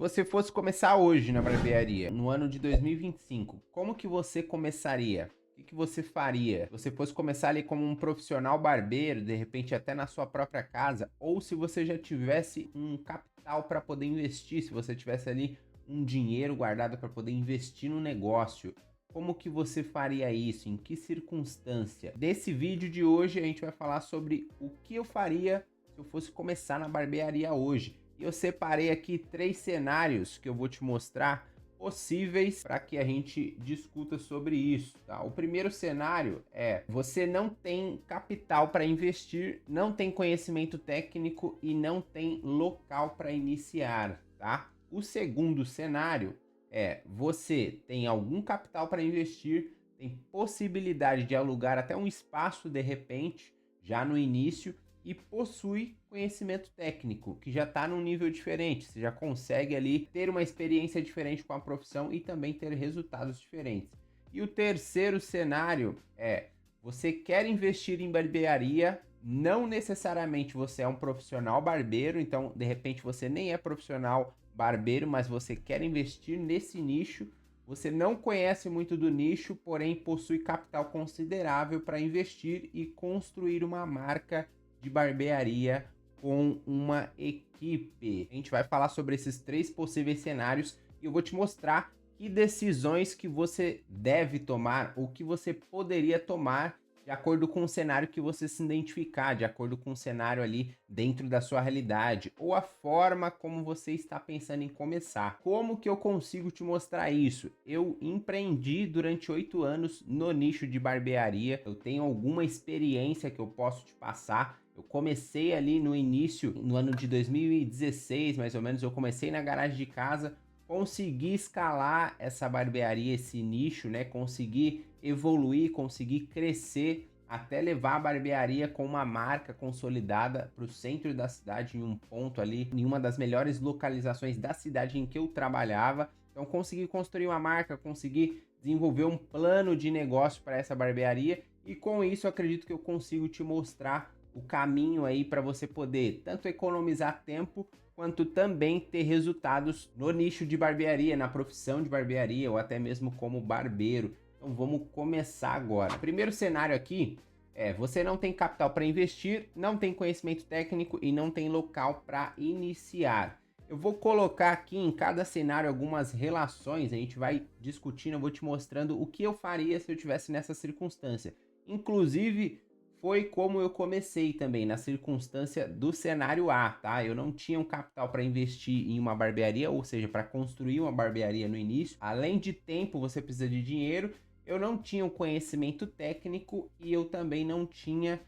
você fosse começar hoje na barbearia, no ano de 2025, como que você começaria? O que você faria? Se você fosse começar ali como um profissional barbeiro, de repente até na sua própria casa, ou se você já tivesse um capital para poder investir, se você tivesse ali um dinheiro guardado para poder investir no negócio, como que você faria isso? Em que circunstância? Desse vídeo de hoje a gente vai falar sobre o que eu faria se eu fosse começar na barbearia hoje. E eu separei aqui 3 cenários que eu vou te mostrar possíveis para que a gente discuta sobre isso, tá? O primeiro cenário é: você não tem capital para investir, não tem conhecimento técnico e não tem local para iniciar, tá? O segundo cenário é: você tem algum capital para investir, tem possibilidade de alugar até um espaço de repente, já no início, e possui conhecimento técnico, que já está num nível diferente. Você já consegue ali ter uma experiência diferente com a profissão e também ter resultados diferentes. E o terceiro cenário é: você quer investir em barbearia, não necessariamente você é um profissional barbeiro, então de repente você nem é profissional barbeiro, mas você quer investir nesse nicho. Você não conhece muito do nicho, porém possui capital considerável para investir e construir uma marca de barbearia com uma equipe. A gente vai falar sobre esses 3 possíveis cenários e eu vou te mostrar que decisões que você deve tomar ou que você poderia tomar de acordo com o cenário que você se identificar, de acordo com o cenário ali dentro da sua realidade, ou a forma como você está pensando em começar. Como que eu consigo te mostrar isso? Eu empreendi durante 8 anos no nicho de barbearia, eu tenho alguma experiência que eu posso te passar. Eu comecei ali no início, no ano de 2016, mais ou menos, eu comecei na garagem de casa, consegui escalar essa barbearia, esse nicho, né? Consegui evoluir, consegui crescer até levar a barbearia com uma marca consolidada para o centro da cidade, em um ponto ali, em uma das melhores localizações da cidade em que eu trabalhava. Então consegui construir uma marca, consegui desenvolver um plano de negócio para essa barbearia e com isso eu acredito que eu consigo te mostrar o caminho aí para você poder tanto economizar tempo quanto também ter resultados no nicho de barbearia, na profissão de barbearia ou até mesmo como barbeiro. Então vamos começar agora. O primeiro cenário aqui é: você não tem capital para investir, não tem conhecimento técnico e não tem local para iniciar. Eu vou colocar aqui em cada cenário algumas relações, a gente vai discutindo, eu vou te mostrando o que eu faria se eu tivesse nessa circunstância. Inclusive, foi como eu comecei também, na circunstância do cenário A, tá? Eu não tinha um capital para investir em uma barbearia, ou seja, para construir uma barbearia no início. Além de tempo, você precisa de dinheiro. Eu não tinha o conhecimento técnico e eu também não tinha...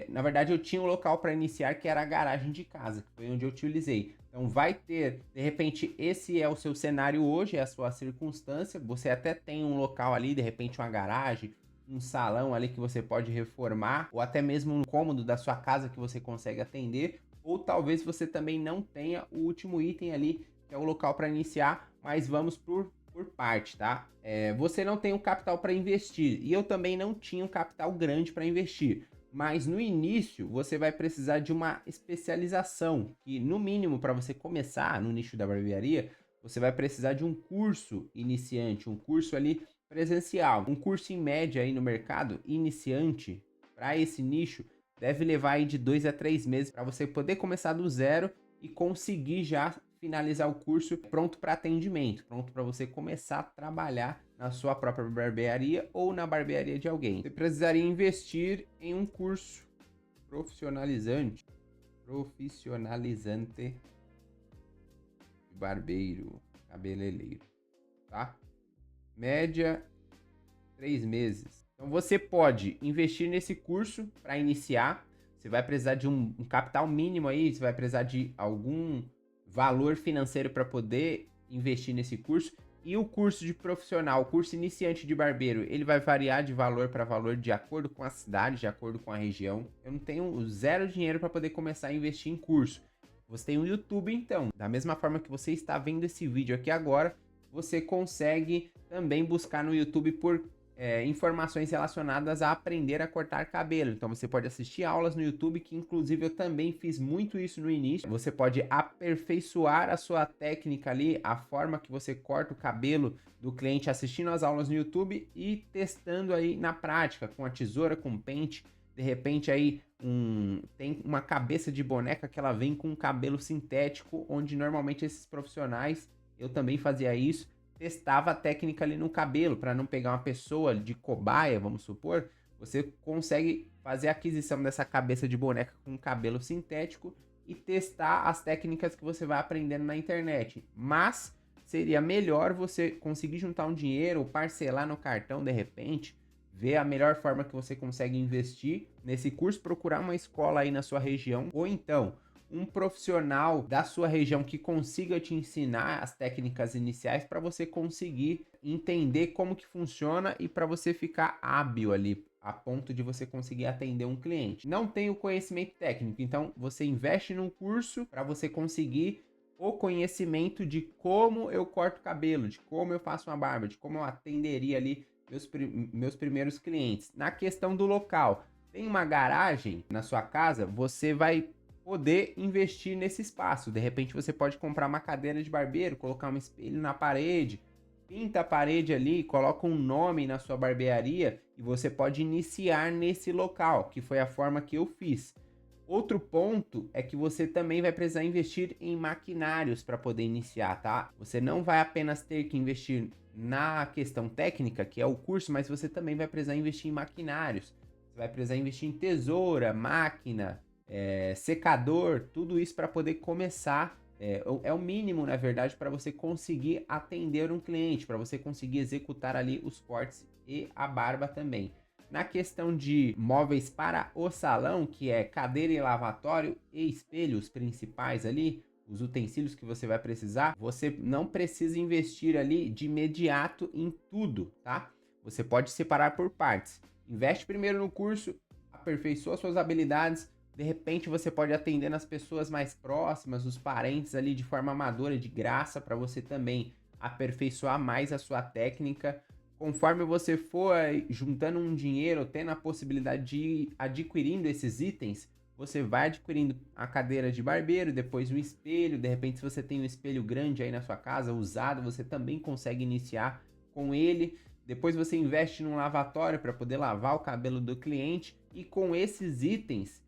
na verdade, eu tinha um local para iniciar, que era a garagem de casa, que foi onde eu utilizei. Então vai ter, de repente, esse é o seu cenário hoje, é a sua circunstância. Você até tem um local ali, de repente uma garagem, um salão ali que você pode reformar, ou até mesmo um cômodo da sua casa que você consegue atender, ou talvez você também não tenha o último item ali, que é o local para iniciar, mas vamos por parte, tá? Você não tem um capital para investir, e eu também não tinha um capital grande para investir, mas no início você vai precisar de uma especialização, que no mínimo para você começar no nicho da barbearia, você vai precisar de um curso iniciante, um curso ali presencial. Um curso em média aí no mercado iniciante para esse nicho deve levar aí de 2 a 3 meses para você poder começar do zero e conseguir já finalizar o curso pronto para atendimento, pronto para você começar a trabalhar na sua própria barbearia ou na barbearia de alguém. Você precisaria investir em um curso profissionalizante de barbeiro, cabeleireiro, tá? Média 3 meses. Então você pode investir nesse curso para iniciar. Você vai precisar de um capital mínimo aí, você vai precisar de algum valor financeiro para poder investir nesse curso. E o curso de profissional, o curso iniciante de barbeiro, ele vai variar de valor para valor de acordo com a cidade, de acordo com a região. Eu não tenho zero dinheiro para poder começar a investir em curso. Você tem o YouTube então. Da mesma forma que você está vendo esse vídeo aqui agora, você consegue também buscar no YouTube por informações relacionadas a aprender a cortar cabelo. Então você pode assistir aulas no YouTube, que inclusive eu também fiz muito isso no início. Você pode aperfeiçoar a sua técnica ali, a forma que você corta o cabelo do cliente assistindo as aulas no YouTube e testando aí na prática, com a tesoura, com o pente. De repente aí tem uma cabeça de boneca que ela vem com um cabelo sintético, onde normalmente esses profissionais, eu também fazia isso, testava a técnica ali no cabelo, para não pegar uma pessoa de cobaia, vamos supor. Você consegue fazer a aquisição dessa cabeça de boneca com cabelo sintético e testar as técnicas que você vai aprendendo na internet. Mas seria melhor você conseguir juntar um dinheiro ou parcelar no cartão de repente, ver a melhor forma que você consegue investir nesse curso, procurar uma escola aí na sua região, ou então um profissional da sua região que consiga te ensinar as técnicas iniciais para você conseguir entender como que funciona e para você ficar hábil ali, a ponto de você conseguir atender um cliente. Não tem o conhecimento técnico, então você investe num curso para você conseguir o conhecimento de como eu corto cabelo, de como eu faço uma barba, de como eu atenderia ali meus primeiros clientes. Na questão do local, tem uma garagem na sua casa, você vai poder investir nesse espaço. De repente você pode comprar uma cadeira de barbeiro, colocar um espelho na parede, pinta a parede ali, coloca um nome na sua barbearia e você pode iniciar nesse local, que foi a forma que eu fiz. Outro ponto é que você também vai precisar investir em maquinários para poder iniciar, tá? Você não vai apenas ter que investir na questão técnica, que é o curso, mas você também vai precisar investir em maquinários. Você vai precisar investir em tesoura, máquina, secador, tudo isso para poder começar. É o mínimo, na verdade, para você conseguir atender um cliente, para você conseguir executar ali os cortes e a barba também. Na questão de móveis para o salão, que é cadeira e lavatório e espelhos principais ali, os utensílios que você vai precisar, você não precisa investir ali de imediato em tudo, tá? Você pode separar por partes. Investe primeiro no curso, aperfeiçoa suas habilidades, de repente você pode atender nas pessoas mais próximas, os parentes ali de forma amadora, de graça, para você também aperfeiçoar mais a sua técnica. Conforme você for juntando um dinheiro, tendo a possibilidade de ir adquirindo esses itens, você vai adquirindo a cadeira de barbeiro, depois o espelho. De repente, se você tem um espelho grande aí na sua casa, usado, você também consegue iniciar com ele. Depois você investe num lavatório para poder lavar o cabelo do cliente. E com esses itens,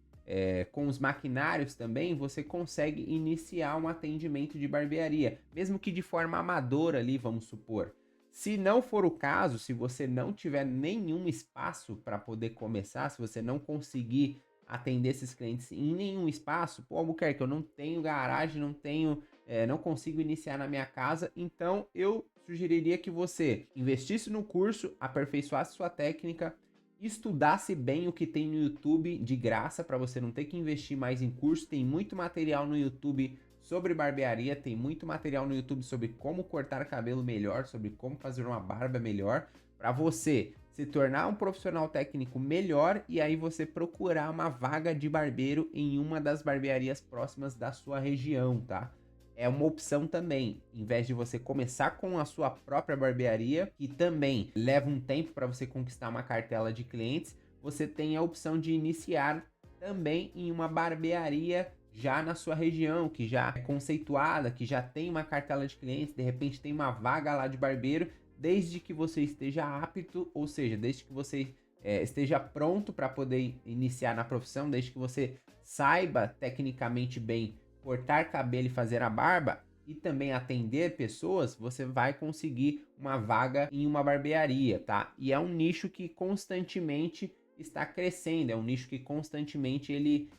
com os maquinários também, você consegue iniciar um atendimento de barbearia, mesmo que de forma amadora ali, vamos supor. Se não for o caso, se você não tiver nenhum espaço para poder começar, se você não conseguir atender esses clientes em nenhum espaço, pô, Albuquerque, eu não tenho garagem, não consigo iniciar na minha casa, então eu sugeriria que você investisse no curso, aperfeiçoasse sua técnica, estudasse bem o que tem no YouTube de graça, para você não ter que investir mais em curso. Tem muito material no YouTube sobre barbearia, tem muito material no YouTube sobre como cortar cabelo melhor, sobre como fazer uma barba melhor, para você se tornar um profissional técnico melhor e aí você procurar uma vaga de barbeiro em uma das barbearias próximas da sua região, tá? É uma opção também, em vez de você começar com a sua própria barbearia, que também leva um tempo para você conquistar uma cartela de clientes, você tem a opção de iniciar também em uma barbearia já na sua região, que já é conceituada, que já tem uma cartela de clientes, de repente tem uma vaga lá de barbeiro, desde que você esteja apto, ou seja, desde que você esteja pronto para poder iniciar na profissão, desde que você saiba tecnicamente bem cortar cabelo e fazer a barba e também atender pessoas, você vai conseguir uma vaga em uma barbearia, tá? E é um nicho que constantemente está crescendo, é um nicho que constantemente ele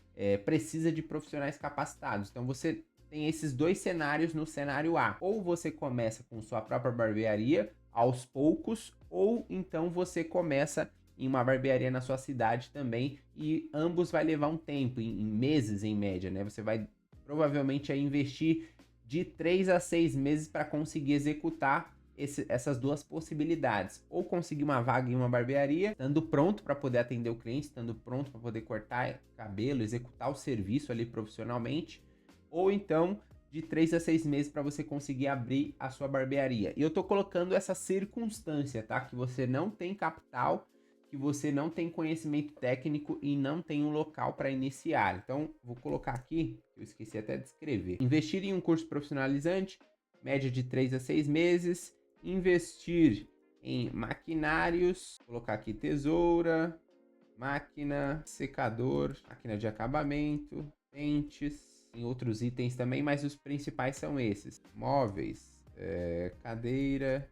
precisa de profissionais capacitados. Então você tem esses dois cenários no cenário A. Ou você começa com sua própria barbearia aos poucos, ou então você começa em uma barbearia na sua cidade também, e ambos vai levar um tempo, em meses em média, né? Você vai provavelmente aí investir de 3 a 6 meses para conseguir executar essas duas possibilidades. Ou conseguir uma vaga em uma barbearia, estando pronto para poder atender o cliente, estando pronto para poder cortar cabelo, executar o serviço ali profissionalmente. Ou então de 3 a 6 meses para você conseguir abrir a sua barbearia. E eu tô colocando essa circunstância, tá? Que você não tem capital, que você não tem conhecimento técnico e não tem um local para iniciar. Então, vou colocar aqui, eu esqueci até de escrever. Investir em um curso profissionalizante, média de 3 a 6 meses. Investir em maquinários, vou colocar aqui tesoura, máquina, secador, máquina de acabamento, pentes, tem outros itens também, mas os principais são esses. Móveis, cadeira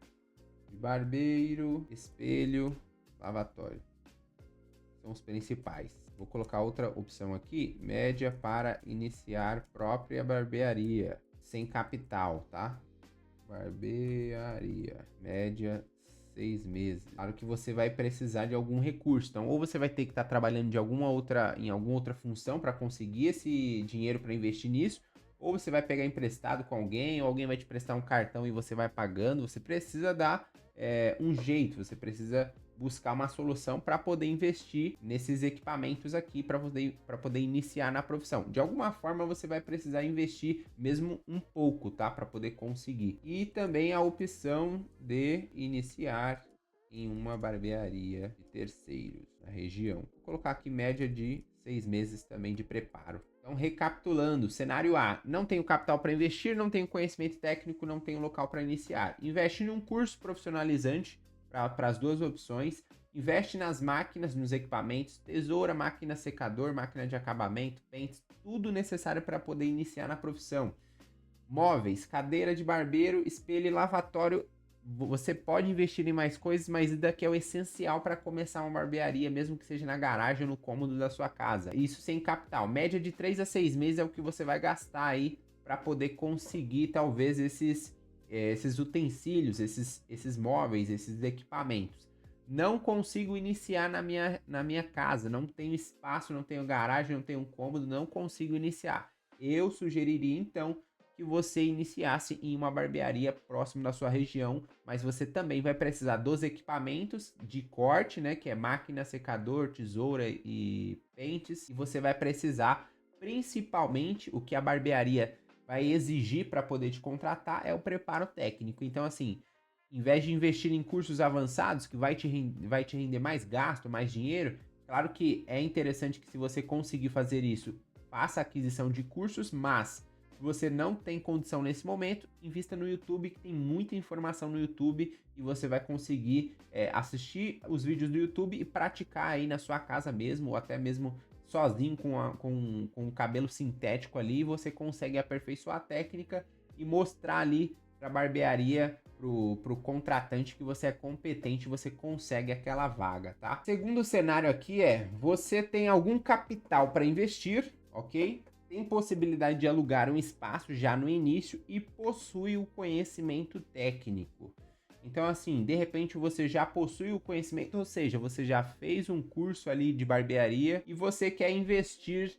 de barbeiro, espelho, lavatório. São os principais. Vou colocar outra opção aqui, média para iniciar própria barbearia, sem capital, tá? Barbearia, média 6 meses. Claro que você vai precisar de algum recurso, então ou você vai ter que estar trabalhando em alguma outra função para conseguir esse dinheiro para investir nisso, ou você vai pegar emprestado com alguém, ou alguém vai te prestar um cartão e você vai pagando. Você precisa dar um jeito, você precisa buscar uma solução para poder investir nesses equipamentos aqui, para poder iniciar na profissão. De alguma forma você vai precisar investir mesmo um pouco, tá? Para poder conseguir. E também a opção de iniciar em uma barbearia de terceiros na região. Vou colocar aqui média de 6 meses também de preparo. Então, recapitulando, cenário A, não tenho capital para investir, não tenho conhecimento técnico, não tenho local para iniciar. Investe em um curso profissionalizante para as duas opções. Investe nas máquinas, nos equipamentos, tesoura, máquina secador, máquina de acabamento, pentes, tudo necessário para poder iniciar na profissão. Móveis, cadeira de barbeiro, espelho e lavatório. Você pode investir em mais coisas, mas isso daqui é o essencial para começar uma barbearia, mesmo que seja na garagem ou no cômodo da sua casa. Isso sem capital. Média de 3 a 6 meses é o que você vai gastar aí para poder conseguir talvez esses utensílios, esses móveis, esses equipamentos. Não consigo iniciar na minha casa, não tenho espaço, não tenho garagem, não tenho cômodo, não consigo iniciar. Eu sugeriria então que você iniciasse em uma barbearia próximo da sua região, mas você também vai precisar dos equipamentos de corte, né, que é máquina, secador, tesoura e pentes, e você vai precisar, principalmente, o que a barbearia vai exigir para poder te contratar é o preparo técnico. Então, assim, em vez de investir em cursos avançados, que vai te render mais gasto, mais dinheiro, claro que é interessante que, se você conseguir fazer isso, faça a aquisição de cursos, mas se você não tem condição nesse momento, invista no YouTube, que tem muita informação no YouTube e você vai conseguir assistir os vídeos do YouTube e praticar aí na sua casa mesmo, ou até mesmo sozinho com o cabelo sintético ali. Você consegue aperfeiçoar a técnica e mostrar ali para a barbearia, pro contratante, que você é competente, você consegue aquela vaga, tá? Segundo cenário aqui você tem algum capital para investir, ok? Tem possibilidade de alugar um espaço já no início e possui o conhecimento técnico. Então, assim, de repente você já possui o conhecimento, ou seja, você já fez um curso ali de barbearia e você quer investir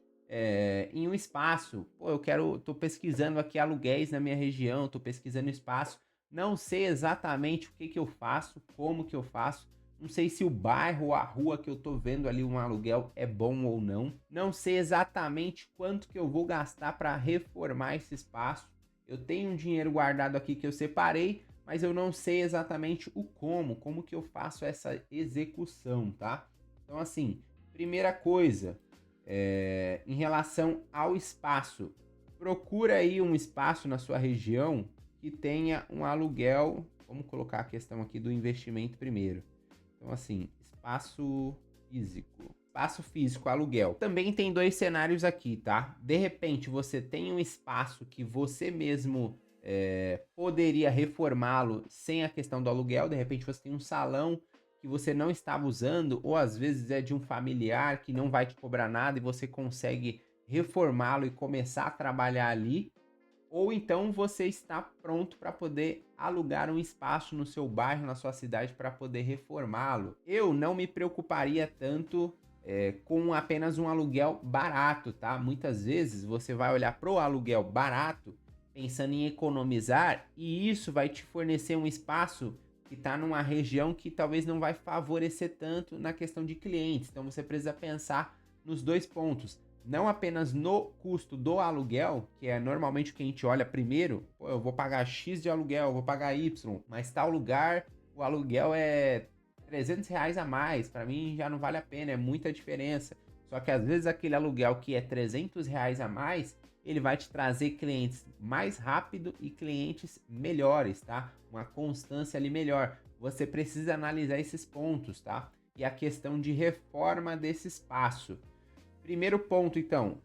em um espaço. Pô, tô pesquisando aqui aluguéis na minha região, tô pesquisando espaço, não sei exatamente o que eu faço, como que eu faço. Não sei se o bairro ou a rua que eu tô vendo ali um aluguel é bom ou não. Não sei exatamente quanto que eu vou gastar para reformar esse espaço. Eu tenho um dinheiro guardado aqui que eu separei, mas eu não sei exatamente como que eu faço essa execução, tá? Então, assim, primeira coisa, em relação ao espaço, procura aí um espaço na sua região que tenha um aluguel. Vamos colocar a questão aqui do investimento primeiro. Então, assim, espaço físico, aluguel. Também tem dois cenários aqui, tá? De repente, você tem um espaço que você mesmo poderia reformá-lo sem a questão do aluguel. De repente, você tem um salão que você não estava usando, ou às vezes é de um familiar que não vai te cobrar nada e você consegue reformá-lo e começar a trabalhar ali. Ou então você está pronto para poder alugar um espaço no seu bairro, na sua cidade, para poder reformá-lo. Eu não me preocuparia tanto com apenas um aluguel barato, tá? Muitas vezes você vai olhar para o aluguel barato pensando em economizar, e isso vai te fornecer um espaço que está numa região que talvez não vai favorecer tanto na questão de clientes. Então você precisa pensar nos dois pontos. não apenas no custo do aluguel, que é normalmente o que a gente olha primeiro, pô, eu vou pagar X de aluguel, eu vou pagar Y, mas tal lugar, o aluguel é R$ 300 a mais, para mim já não vale a pena, é muita diferença. Só que às vezes aquele aluguel que é R$ 300 a mais, ele vai te trazer clientes mais rápido e clientes melhores, tá? Uma constância ali melhor. Você precisa analisar esses pontos, tá? E a questão de reforma desse espaço. Primeiro ponto, então,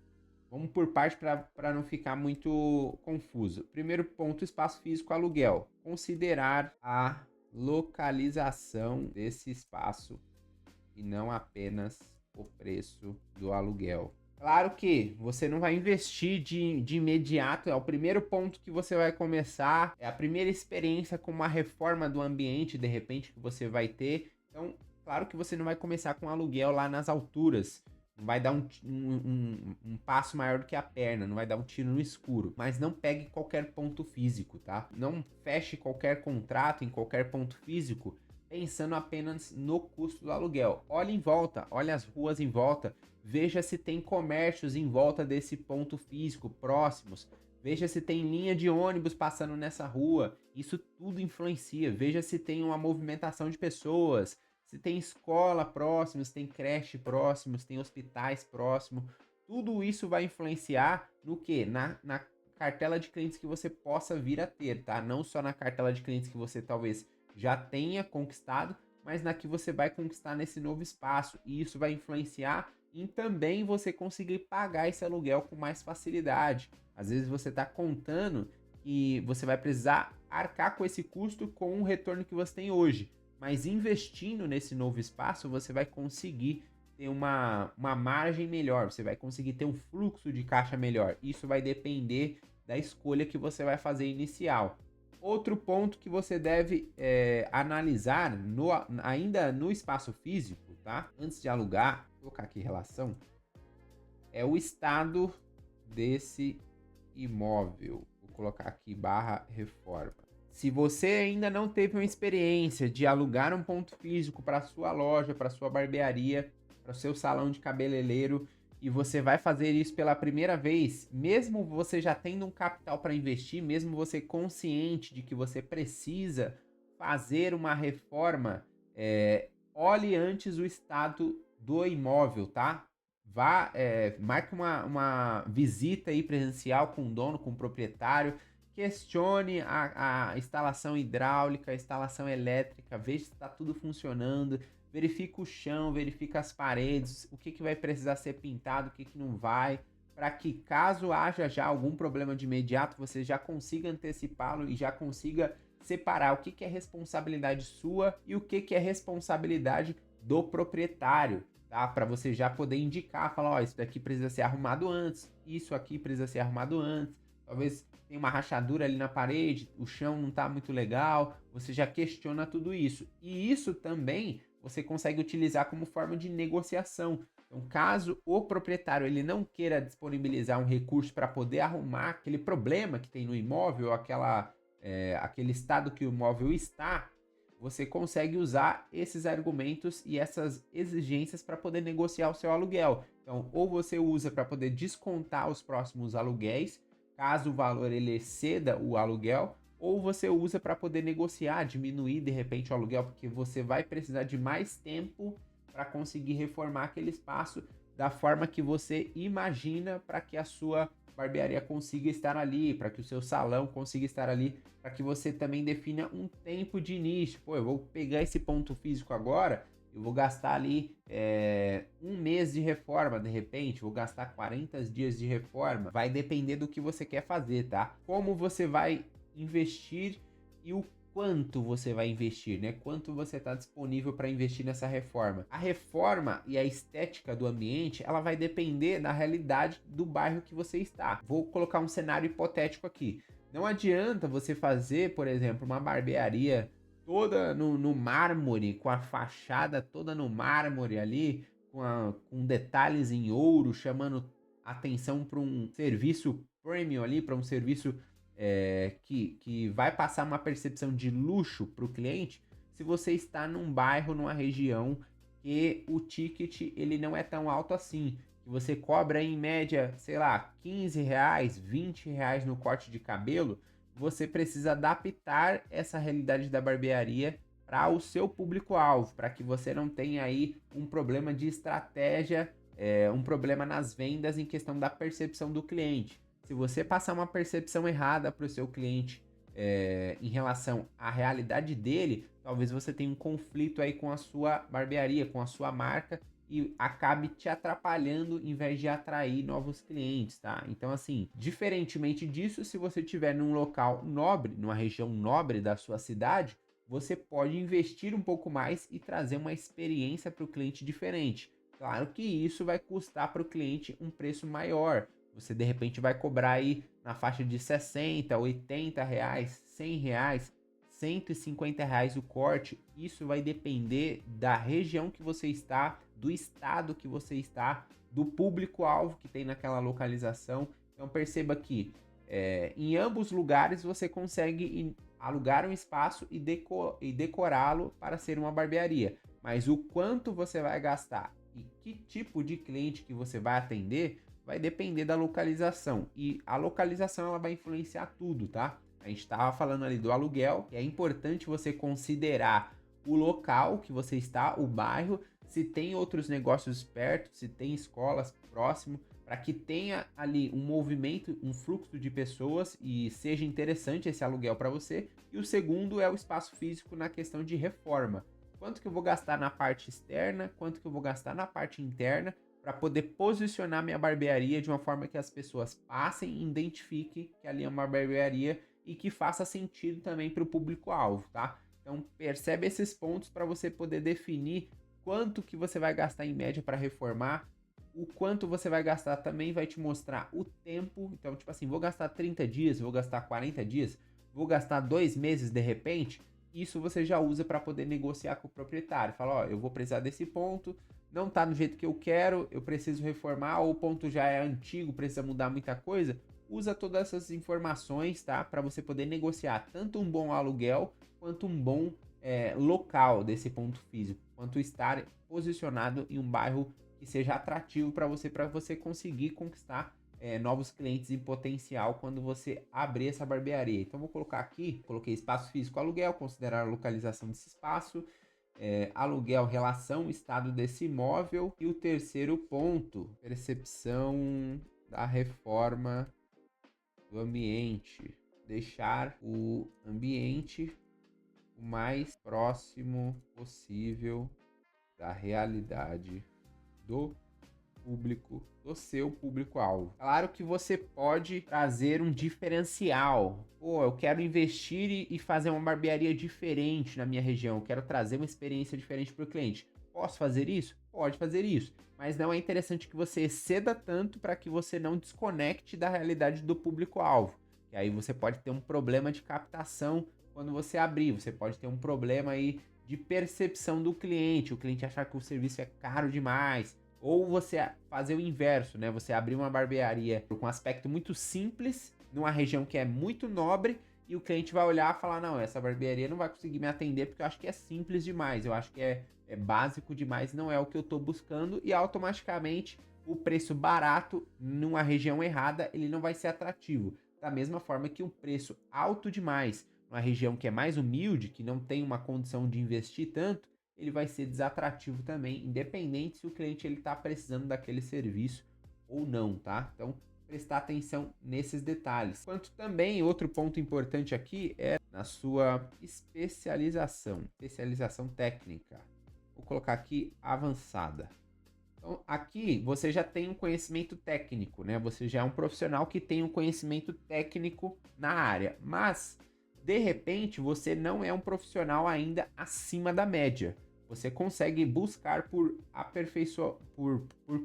vamos por parte para não ficar muito confuso. Primeiro ponto, espaço físico, aluguel. Considerar a localização desse espaço e não apenas o preço do aluguel. Claro que você não vai investir de imediato, é o primeiro ponto que você vai começar, é a primeira experiência com uma reforma do ambiente, de repente, que você vai ter. Então, claro que você não vai começar com aluguel lá nas alturas, não vai dar um passo maior do que a perna, não vai dar um tiro no escuro. Mas não pegue qualquer ponto físico, tá? Não feche qualquer contrato em qualquer ponto físico pensando apenas no custo do aluguel. Olhe em volta, olhe as ruas em volta, veja se tem comércios em volta desse ponto físico, próximos. Veja se tem linha de ônibus passando nessa rua. Isso tudo influencia. Veja se tem uma movimentação de pessoas, se tem escola próximo, se tem creche próximo, se tem hospitais próximo. Tudo isso vai influenciar no quê? Na cartela de clientes que você possa vir a ter, tá? Não só na cartela de clientes que você talvez já tenha conquistado, mas na que você vai conquistar nesse novo espaço. E isso vai influenciar em também você conseguir pagar esse aluguel com mais facilidade. Às vezes você está contando que você vai precisar arcar com esse custo com o retorno que você tem hoje. Mas investindo nesse novo espaço, você vai conseguir ter uma margem melhor, você vai conseguir ter um fluxo de caixa melhor. Isso vai depender da escolha que você vai fazer inicial. Outro ponto que você deve analisar ainda no espaço físico, tá? Antes de alugar, vou colocar aqui relação, é o estado desse imóvel. Vou colocar aqui /reforma. Se você ainda não teve uma experiência de alugar um ponto físico para sua loja, para sua barbearia, para o seu salão de cabeleireiro, e você vai fazer isso pela primeira vez, mesmo você já tendo um capital para investir, mesmo você consciente de que você precisa fazer uma reforma, olhe antes o estado do imóvel, tá? Marque uma visita aí presencial com o dono, com o proprietário, questione a instalação hidráulica, a instalação elétrica, veja se está tudo funcionando, verifica o chão, verifica as paredes, o que vai precisar ser pintado, o que não vai, para que caso haja já algum problema de imediato, você já consiga antecipá-lo e já consiga separar o que é responsabilidade sua e o que é responsabilidade do proprietário, tá? Para você já poder indicar, falar, ó, isso daqui precisa ser arrumado antes, isso aqui precisa ser arrumado antes, talvez tem uma rachadura ali na parede, o chão não tá muito legal, você já questiona tudo isso. E isso também você consegue utilizar como forma de negociação. Então, caso o proprietário ele não queira disponibilizar um recurso para poder arrumar aquele problema que tem no imóvel, aquele estado que o imóvel está, você consegue usar esses argumentos e essas exigências para poder negociar o seu aluguel. Então, ou você usa para poder descontar os próximos aluguéis, caso o valor ele exceda o aluguel, ou você usa para poder negociar, diminuir de repente o aluguel, porque você vai precisar de mais tempo para conseguir reformar aquele espaço da forma que você imagina para que a sua barbearia consiga estar ali, para que o seu salão consiga estar ali, para que você também defina um tempo de início. Pô, eu vou pegar esse ponto físico agora, eu vou gastar ali um mês de reforma, de repente, vou gastar 40 dias de reforma. Vai depender do que você quer fazer, tá? Como você vai investir e o quanto você vai investir, né? Quanto você está disponível para investir nessa reforma. A reforma e a estética do ambiente, ela vai depender da realidade do bairro que você está. Vou colocar um cenário hipotético aqui. Não adianta você fazer, por exemplo, uma barbearia toda no mármore, com a fachada toda no mármore ali, com detalhes em ouro, chamando atenção para um serviço premium ali, para um serviço que vai passar uma percepção de luxo para o cliente, se você está num bairro, numa região que o ticket ele não é tão alto assim. que você cobra em média, sei lá, R$ 15, R$ 20 no corte de cabelo, você precisa adaptar essa realidade da barbearia para o seu público-alvo, para que você não tenha aí um problema de estratégia, um problema nas vendas em questão da percepção do cliente. Se você passar uma percepção errada para o seu cliente em relação à realidade dele, talvez você tenha um conflito aí com a sua barbearia, com a sua marca, e acabe te atrapalhando em vez de atrair novos clientes, tá? Então, assim, diferentemente disso, se você estiver num local nobre, numa região nobre da sua cidade, você pode investir um pouco mais e trazer uma experiência para o cliente diferente. Claro que isso vai custar para o cliente um preço maior. Você de repente vai cobrar aí na faixa de 60, 80 reais, 100 reais, 150 reais o corte. Isso vai depender da região que você está, do estado que você está, do público-alvo que tem naquela localização. Então perceba que em ambos lugares você consegue alugar um espaço e decorá-lo para ser uma barbearia. Mas o quanto você vai gastar e que tipo de cliente que você vai atender vai depender da localização. E a localização ela vai influenciar tudo, tá? A gente estava falando ali do aluguel, que é importante você considerar o local que você está, o bairro, se tem outros negócios perto, se tem escolas próximo, para que tenha ali um movimento, um fluxo de pessoas e seja interessante esse aluguel para você. E o segundo é o espaço físico na questão de reforma. Quanto que eu vou gastar na parte externa, quanto que eu vou gastar na parte interna, para poder posicionar minha barbearia de uma forma que as pessoas passem e identifiquem que ali é uma barbearia e que faça sentido também para o público-alvo, tá? Então percebe esses pontos para você poder definir quanto que você vai gastar em média para reformar, o quanto você vai gastar também vai te mostrar o tempo. Então, tipo assim, vou gastar 30 dias, vou gastar 40 dias, vou gastar 2 meses de repente. Isso você já usa para poder negociar com o proprietário. Fala, ó, eu vou precisar desse ponto, não tá do jeito que eu quero, eu preciso reformar, ou o ponto já é antigo, precisa mudar muita coisa. Usa todas essas informações, tá? Para você poder negociar tanto um bom aluguel, quanto um bom local desse ponto físico, quanto estar posicionado em um bairro que seja atrativo para você conseguir conquistar novos clientes em potencial quando você abrir essa barbearia. Então vou colocar aqui, coloquei espaço físico aluguel, considerar a localização desse espaço, aluguel, relação, estado desse imóvel, e o terceiro ponto, percepção da reforma do ambiente, deixar o ambiente o mais próximo possível da realidade do público, do seu público-alvo. Claro que você pode trazer um diferencial. Pô, eu quero investir e fazer uma barbearia diferente na minha região. Eu quero trazer uma experiência diferente para o cliente. Posso fazer isso? Pode fazer isso. Mas não é interessante que você exceda tanto para que você não desconecte da realidade do público-alvo. E aí você pode ter um problema de captação quando você abrir. Você pode ter um problema aí de percepção do cliente. O cliente achar que o serviço é caro demais. Ou você fazer o inverso, né? Você abrir uma barbearia com um aspecto muito simples, numa região que é muito nobre, e o cliente vai olhar e falar, não, essa barbearia não vai conseguir me atender porque eu acho que é simples demais, eu acho que é básico demais, não é o que eu tô buscando, e automaticamente o preço barato numa região errada, ele não vai ser atrativo. Da mesma forma que um preço alto demais numa região que é mais humilde, que não tem uma condição de investir tanto, ele vai ser desatrativo também, independente se o cliente ele está precisando daquele serviço ou não, tá? Então, prestar atenção nesses detalhes. Quanto também, outro ponto importante aqui é na sua especialização técnica. Vou colocar aqui avançada. Então, aqui você já tem um conhecimento técnico, né? Você já é um profissional que tem um conhecimento técnico na área, mas de repente você não é um profissional ainda acima da média. Você consegue buscar por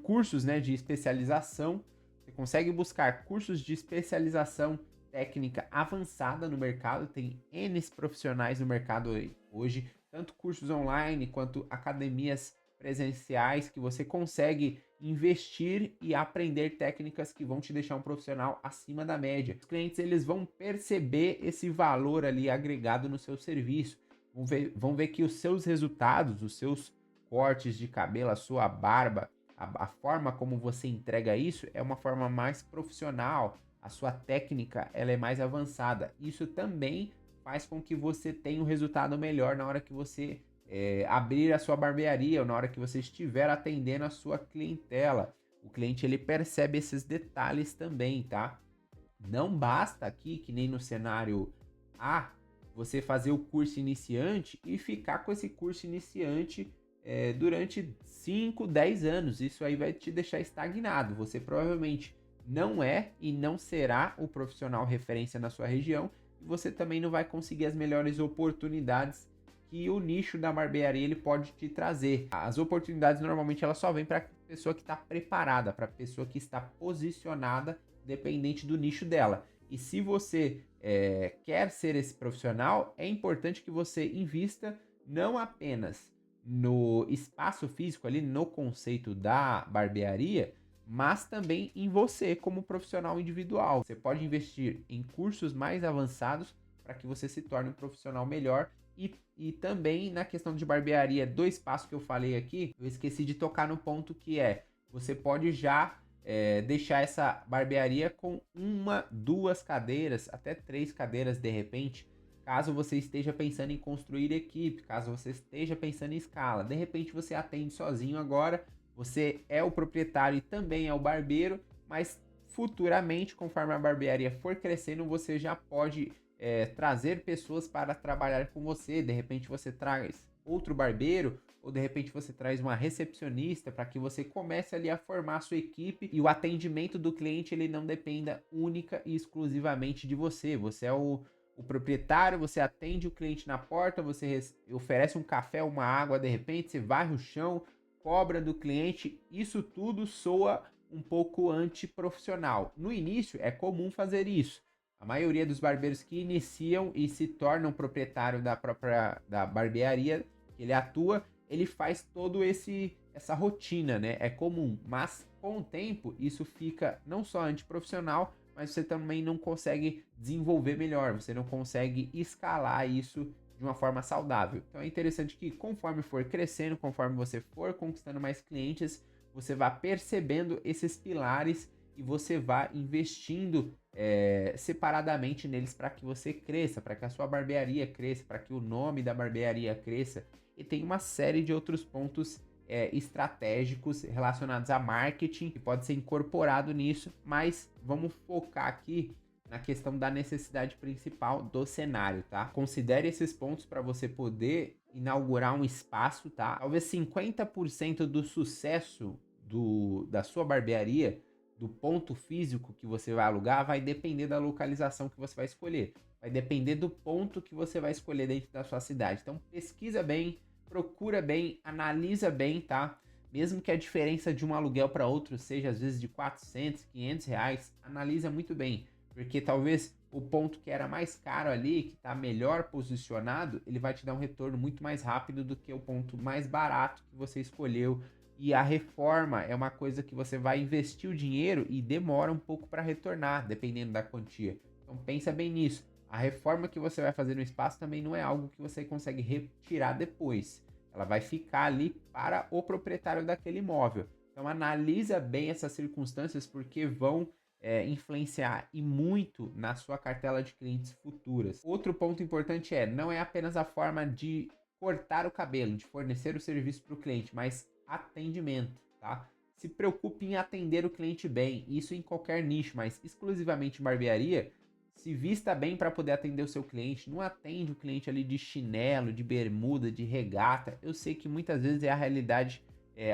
cursos, né, de especialização. Você consegue buscar cursos de especialização técnica avançada no mercado. Tem N profissionais no mercado hoje, tanto cursos online quanto academias presenciais, que você consegue investir e aprender técnicas que vão te deixar um profissional acima da média. Os clientes eles vão perceber esse valor ali agregado no seu serviço. Vão ver que os seus resultados, os seus cortes de cabelo, a sua barba, a forma como você entrega isso é uma forma mais profissional, a sua técnica ela é mais avançada. Isso também faz com que você tenha um resultado melhor na hora que você abrir a sua barbearia ou na hora que você estiver atendendo a sua clientela. O cliente ele percebe esses detalhes também, tá? Não basta aqui, que nem no cenário A, você fazer o curso iniciante e ficar com esse curso iniciante durante 5, 10 anos. Isso aí vai te deixar estagnado. Você provavelmente não é e não será o profissional referência na sua região e você também não vai conseguir as melhores oportunidades que o nicho da barbearia ele pode te trazer. As oportunidades normalmente elas só vêm para a pessoa que está preparada, para a pessoa que está posicionada, dependente do nicho dela. E se você quer ser esse profissional, é importante que você invista não apenas no espaço físico ali, no conceito da barbearia, mas também em você como profissional individual. Você pode investir em cursos mais avançados para que você se torne um profissional melhor e também na questão de barbearia do espaço que eu falei aqui, eu esqueci de tocar no ponto que você pode já deixar essa barbearia com 1, 2 cadeiras, até 3 cadeiras de repente, caso você esteja pensando em construir equipe, caso você esteja pensando em escala. De repente você atende sozinho agora, você é o proprietário e também é o barbeiro, mas futuramente, conforme a barbearia for crescendo, você já pode trazer pessoas para trabalhar com você. De repente você traz outro barbeiro, ou de repente você traz uma recepcionista para que você comece ali a formar a sua equipe e o atendimento do cliente ele não dependa única e exclusivamente de você. Você é o proprietário, você atende o cliente na porta, você oferece um café, uma água, de repente você varre o chão, cobra do cliente. Isso tudo soa um pouco antiprofissional. No início é comum fazer isso. A maioria dos barbeiros que iniciam e se tornam proprietário da barbearia que ele atua, ele faz todo essa rotina, né? É comum, mas com o tempo isso fica não só antiprofissional, mas você também não consegue desenvolver melhor, você não consegue escalar isso de uma forma saudável. Então é interessante que conforme for crescendo, conforme você for conquistando mais clientes, você vá percebendo esses pilares e você vá investindo separadamente neles para que você cresça, para que a sua barbearia cresça, para que o nome da barbearia cresça. E tem uma série de outros pontos estratégicos relacionados a marketing que pode ser incorporado nisso, mas vamos focar aqui na questão da necessidade principal do cenário, tá? Considere esses pontos para você poder inaugurar um espaço, tá? Talvez 50% do sucesso da sua barbearia, do ponto físico que você vai alugar, vai depender da localização que você vai escolher. Vai depender do ponto que você vai escolher dentro da sua cidade. Então pesquisa bem, procura bem, analisa bem, tá? Mesmo que a diferença de um aluguel para outro seja às vezes de 400, 500 reais, analisa muito bem. Porque talvez o ponto que era mais caro ali, que está melhor posicionado, ele vai te dar um retorno muito mais rápido do que o ponto mais barato que você escolheu. E a reforma é uma coisa que você vai investir o dinheiro e demora um pouco para retornar, dependendo da quantia. Então pensa bem nisso. A reforma que você vai fazer no espaço também não é algo que você consegue retirar depois. Ela vai ficar ali para o proprietário daquele imóvel. Então analisa bem essas circunstâncias porque vão influenciar e muito na sua cartela de clientes futuras. Outro ponto importante não é apenas a forma de cortar o cabelo, de fornecer o serviço para o cliente, mas atendimento, tá? Se preocupe em atender o cliente bem, isso em qualquer nicho, mas exclusivamente em barbearia, se vista bem para poder atender o seu cliente. Não atende o cliente ali de chinelo, de bermuda, de regata. Eu sei que muitas vezes é a realidade,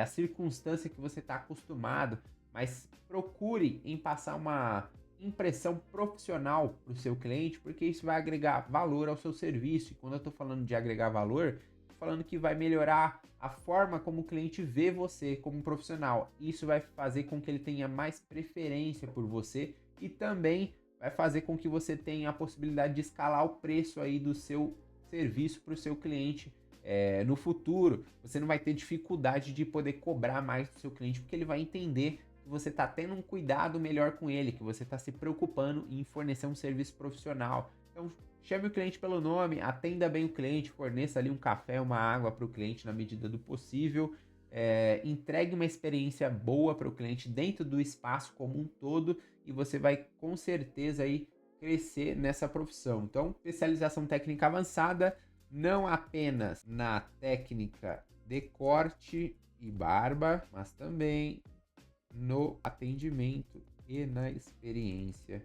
a circunstância que você está acostumado, mas procure em passar uma impressão profissional para o seu cliente, porque isso vai agregar valor ao seu serviço. E quando eu estou falando de agregar valor, estou falando que vai melhorar a forma como o cliente vê você como profissional. Isso vai fazer com que ele tenha mais preferência por você e também vai fazer com que você tenha a possibilidade de escalar o preço aí do seu serviço para o seu cliente no futuro. Você não vai ter dificuldade de poder cobrar mais do seu cliente, porque ele vai entender que você está tendo um cuidado melhor com ele, que você está se preocupando em fornecer um serviço profissional. Então, chame o cliente pelo nome, atenda bem o cliente, forneça ali um café, uma água para o cliente na medida do possível. entregue uma experiência boa para o cliente dentro do espaço como um todo e você vai com certeza aí crescer nessa profissão. Então, especialização técnica avançada, não apenas na técnica de corte e barba, mas também no atendimento e na experiência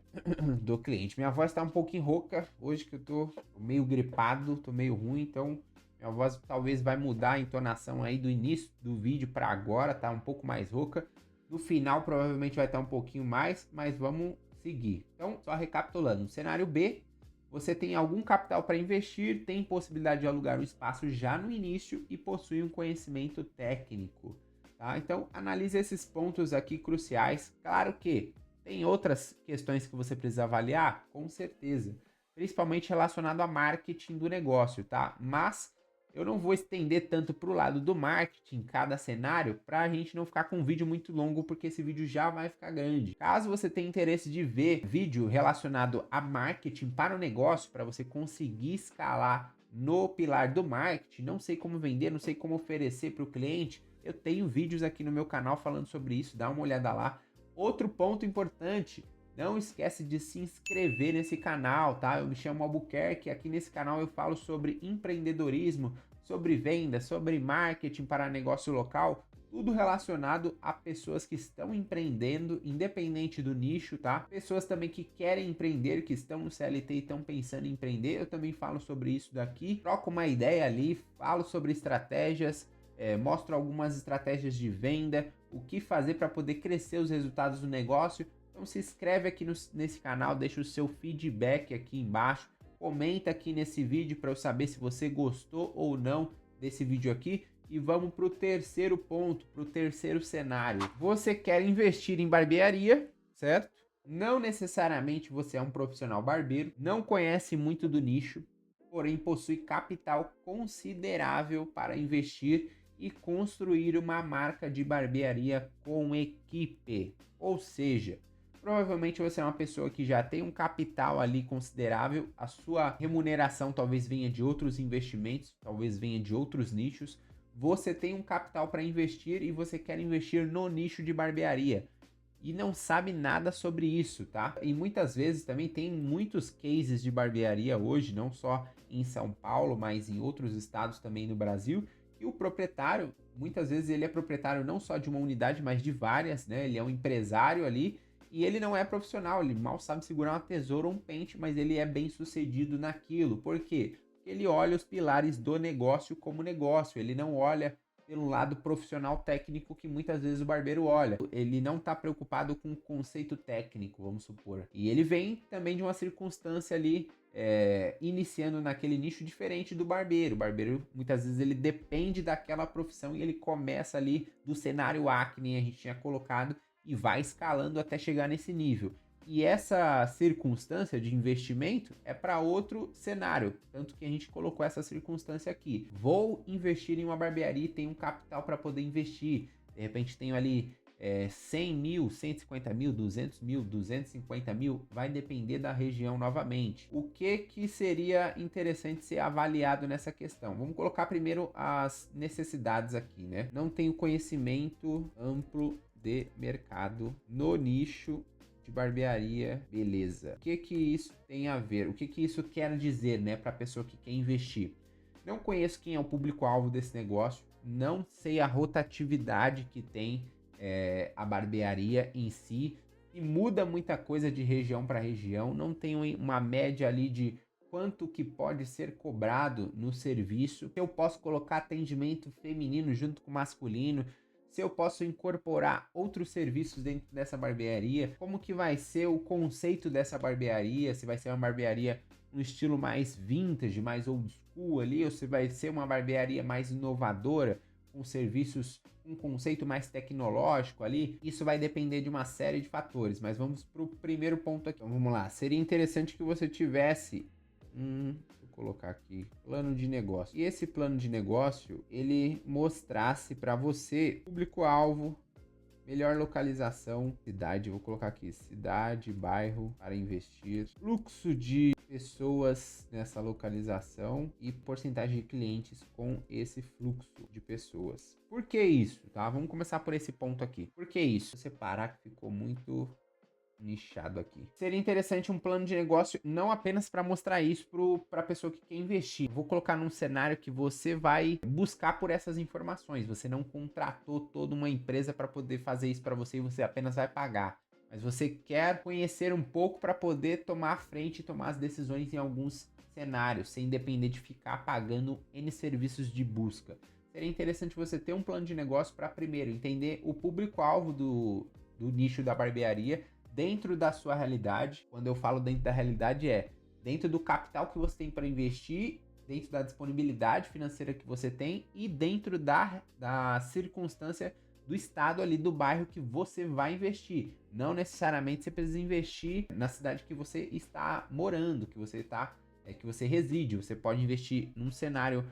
do cliente. Minha voz tá um pouquinho rouca hoje, que eu tô meio gripado, tô meio ruim, então minha voz talvez vai mudar a entonação aí do início do vídeo para agora, tá um pouco mais rouca. No final provavelmente vai estar um pouquinho mais, mas vamos seguir. Então, só recapitulando, no cenário B, você tem algum capital para investir, tem possibilidade de alugar um espaço já no início e possui um conhecimento técnico. Tá? Então, analise esses pontos aqui cruciais. Claro que tem outras questões que você precisa avaliar, com certeza, principalmente relacionado a marketing do negócio, tá? Mas eu não vou estender tanto para o lado do marketing, cada cenário, para a gente não ficar com um vídeo muito longo, porque esse vídeo já vai ficar grande. Caso você tenha interesse de ver vídeo relacionado a marketing para o negócio, para você conseguir escalar no pilar do marketing, não sei como vender, não sei como oferecer para o cliente, eu tenho vídeos aqui no meu canal falando sobre isso, dá uma olhada lá. Outro ponto importante, não esquece de se inscrever nesse canal, tá? Eu me chamo Albuquerque, aqui nesse canal eu falo sobre empreendedorismo, sobre venda, sobre marketing para negócio local, tudo relacionado a pessoas que estão empreendendo, independente do nicho, tá? Pessoas também que querem empreender, que estão no CLT e estão pensando em empreender, eu também falo sobre isso daqui, troco uma ideia ali, falo sobre estratégias, mostro algumas estratégias de venda, o que fazer para poder crescer os resultados do negócio. Então se inscreve aqui nesse canal, deixa o seu feedback aqui embaixo, comenta aqui nesse vídeo para eu saber se você gostou ou não desse vídeo aqui. E vamos para o terceiro ponto, para o terceiro cenário. Você quer investir em barbearia, certo? Não necessariamente você é um profissional barbeiro, não conhece muito do nicho, porém possui capital considerável para investir e construir uma marca de barbearia com equipe. Ou seja, provavelmente você é uma pessoa que já tem um capital ali considerável, a sua remuneração talvez venha de outros investimentos, talvez venha de outros nichos. Você tem um capital para investir e você quer investir no nicho de barbearia e não sabe nada sobre isso, tá? E muitas vezes também tem muitos cases de barbearia hoje, não só em São Paulo, mas em outros estados também no Brasil. E o proprietário, muitas vezes ele é proprietário não só de uma unidade, mas de várias, né? Ele é um empresário ali e ele não é profissional, ele mal sabe segurar uma tesoura ou um pente, mas ele é bem sucedido naquilo. Por quê? Porque ele olha os pilares do negócio como negócio, ele não olha pelo lado profissional técnico que muitas vezes o barbeiro olha. Ele não está preocupado com o conceito técnico, vamos supor. E ele vem também de uma circunstância ali, iniciando naquele nicho diferente do barbeiro. O barbeiro, muitas vezes, ele depende daquela profissão e ele começa ali do cenário A, que nem a gente tinha colocado, e vai escalando até chegar nesse nível. E essa circunstância de investimento é para outro cenário, tanto que a gente colocou essa circunstância aqui. Vou investir em uma barbearia e tenho um capital para poder investir. De repente tenho ali 100 mil, 150 mil, 200 mil, 250 mil, vai depender da região novamente. O que seria interessante ser avaliado nessa questão? Vamos colocar primeiro as necessidades aqui, né? Não tenho conhecimento amplo de mercado no nicho de barbearia, beleza. O que isso tem a ver? O que isso quer dizer, né, para a pessoa que quer investir? Não conheço quem é o público-alvo desse negócio, não sei a rotatividade que tem a barbearia em si, e muda muita coisa de região para região, não tenho uma média ali de quanto que pode ser cobrado no serviço, se eu posso colocar atendimento feminino junto com masculino, se eu posso incorporar outros serviços dentro dessa barbearia, como que vai ser o conceito dessa barbearia, se vai ser uma barbearia no estilo mais vintage, mais old school ali, ou se vai ser uma barbearia mais inovadora, com serviços, um conceito mais tecnológico ali. Isso vai depender de uma série de fatores, mas vamos para o primeiro ponto aqui. Então, vamos lá, seria interessante que você tivesse colocar aqui, plano de negócio. E esse plano de negócio, ele mostrasse para você público-alvo, melhor localização, cidade, vou colocar aqui, cidade, bairro para investir, fluxo de pessoas nessa localização e porcentagem de clientes com esse fluxo de pessoas. Por que isso, tá? Vamos começar por esse ponto aqui. Por que isso? Vou separar que ficou muito nichado aqui. Seria interessante um plano de negócio não apenas para mostrar isso para a pessoa que quer investir. Vou colocar num cenário que você vai buscar por essas informações. Você não contratou toda uma empresa para poder fazer isso para você e você apenas vai pagar. Mas você quer conhecer um pouco para poder tomar a frente e tomar as decisões em alguns cenários, sem depender de ficar pagando N serviços de busca. Seria interessante você ter um plano de negócio para, primeiro, entender o público-alvo do nicho da barbearia dentro da sua realidade. Quando eu falo dentro da realidade, é dentro do capital que você tem para investir, dentro da disponibilidade financeira que você tem e dentro da circunstância do estado ali do bairro que você vai investir. Não necessariamente você precisa investir na cidade que você está morando, que você reside. Você pode investir num cenário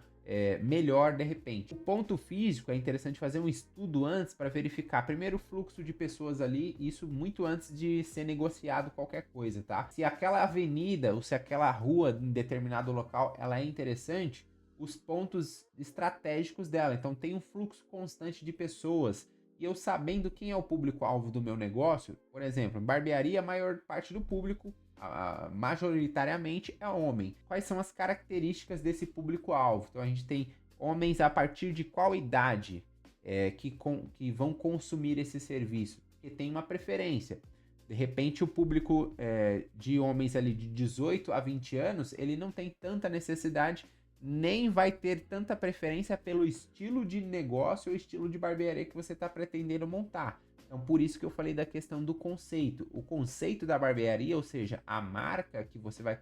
melhor de repente. O ponto físico é interessante fazer um estudo antes para verificar primeiro o fluxo de pessoas ali, isso muito antes de ser negociado qualquer coisa, tá? Se aquela avenida ou se aquela rua em determinado local ela é interessante, os pontos estratégicos dela. Então tem um fluxo constante de pessoas. E eu sabendo quem é o público-alvo do meu negócio, por exemplo, barbearia, a maior parte do público, majoritariamente, é homem. Quais são as características desse público-alvo? Então a gente tem homens a partir de qual idade que vão consumir esse serviço? Porque tem uma preferência. De repente o público de homens ali de 18 a 20 anos, ele não tem tanta necessidade, nem vai ter tanta preferência pelo estilo de negócio ou estilo de barbearia que você está pretendendo montar. Então, por isso que eu falei da questão do conceito. O conceito da barbearia, ou seja, a marca que você vai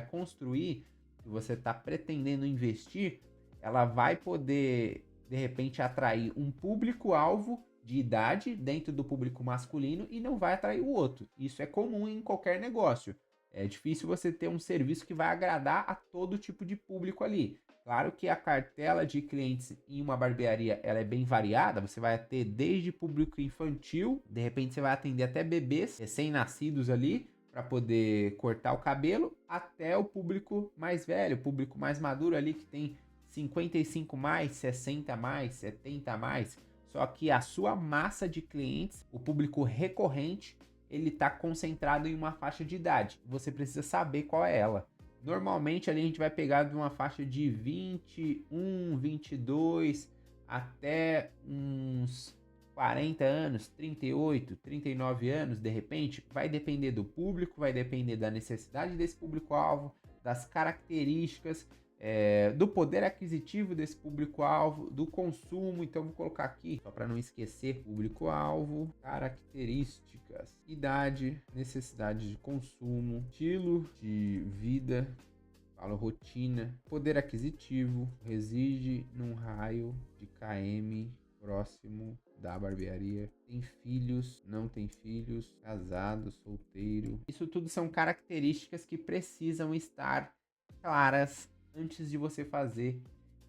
construir, que você está pretendendo investir, ela vai poder, de repente, atrair um público-alvo de idade dentro do público masculino e não vai atrair o outro. Isso é comum em qualquer negócio. É difícil você ter um serviço que vai agradar a todo tipo de público ali. Claro que a cartela de clientes em uma barbearia ela é bem variada. Você vai ter desde público infantil, de repente você vai atender até bebês recém-nascidos ali para poder cortar o cabelo, até o público mais velho, o público mais maduro ali que tem 55 mais, 60 mais, 70 mais. Só que a sua massa de clientes, o público recorrente, ele está concentrado em uma faixa de idade. Você precisa saber qual é ela. Normalmente ali a gente vai pegar de uma faixa de 21, 22 até uns 40 anos, 38, 39 anos, de repente. Vai depender do público, vai depender da necessidade desse público-alvo, das características, do poder aquisitivo desse público-alvo, do consumo. Então vou colocar aqui, só para não esquecer, público-alvo, características, idade, necessidade de consumo, estilo de vida, falo rotina, poder aquisitivo, reside num raio de km próximo da barbearia, tem filhos, não tem filhos, casado, solteiro. Isso tudo são características que precisam estar claras antes de você fazer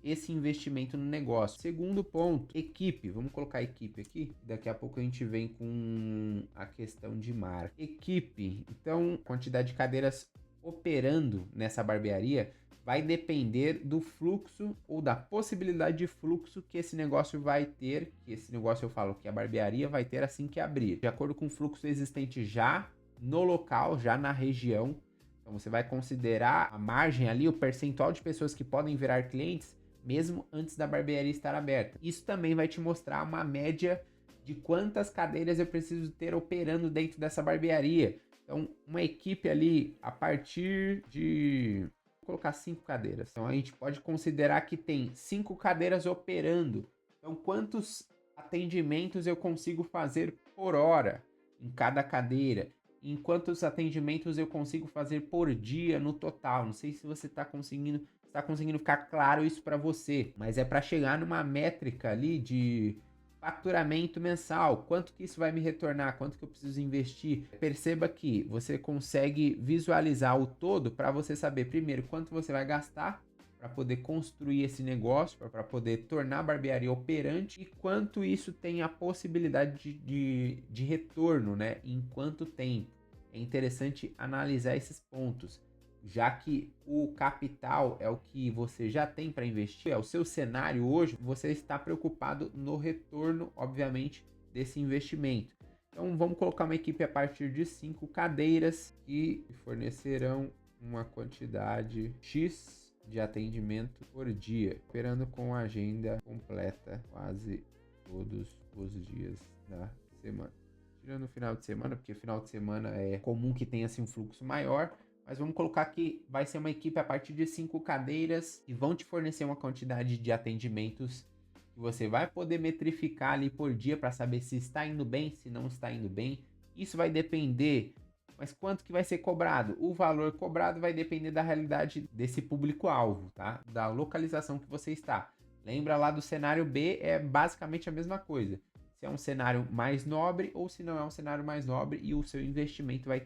esse investimento no negócio. Segundo ponto, equipe. Vamos colocar equipe aqui. Daqui a pouco a gente vem com a questão de marca. Equipe. Então, quantidade de cadeiras operando nessa barbearia vai depender do fluxo ou da possibilidade de fluxo que esse negócio vai ter. Que esse negócio eu falo que a barbearia vai ter assim que abrir. De acordo com o fluxo existente já no local, já na região. Então você vai considerar a margem ali, o percentual de pessoas que podem virar clientes, mesmo antes da barbearia estar aberta. Isso também vai te mostrar uma média de quantas cadeiras eu preciso ter operando dentro dessa barbearia. Então, uma equipe ali, a partir de... vou colocar 5 cadeiras. Então, a gente pode considerar que tem 5 cadeiras operando. Então, quantos atendimentos eu consigo fazer por hora em cada cadeira? Em quantos atendimentos eu consigo fazer por dia no total? Não sei se você está conseguindo ficar claro isso para você, mas é para chegar numa métrica ali de faturamento mensal. Quanto que isso vai me retornar? Quanto que eu preciso investir? Perceba que você consegue visualizar o todo para você saber primeiro quanto você vai gastar para poder construir esse negócio, para poder tornar a barbearia operante e quanto isso tem a possibilidade de retorno, né? Em quanto tempo. É interessante analisar esses pontos. já que o capital é o que você já tem para investir, é o seu cenário hoje, você está preocupado no retorno, obviamente, desse investimento. Então vamos colocar uma equipe a partir de 5 cadeiras que fornecerão uma quantidade X de atendimento por dia, operando com a agenda completa quase todos os dias da semana. Tirando o final de semana, porque final de semana é comum que tenha assim, um fluxo maior, mas vamos colocar que vai ser uma equipe a partir de 5 cadeiras e vão te fornecer uma quantidade de atendimentos que você vai poder metrificar ali por dia para saber se está indo bem, se não está indo bem. Isso vai depender, mas quanto que vai ser cobrado? O valor cobrado vai depender da realidade desse público-alvo, tá? Da localização que você está. Lembra lá do cenário B, é basicamente a mesma coisa. Se é um cenário mais nobre ou se não é um cenário mais nobre, e o seu investimento vai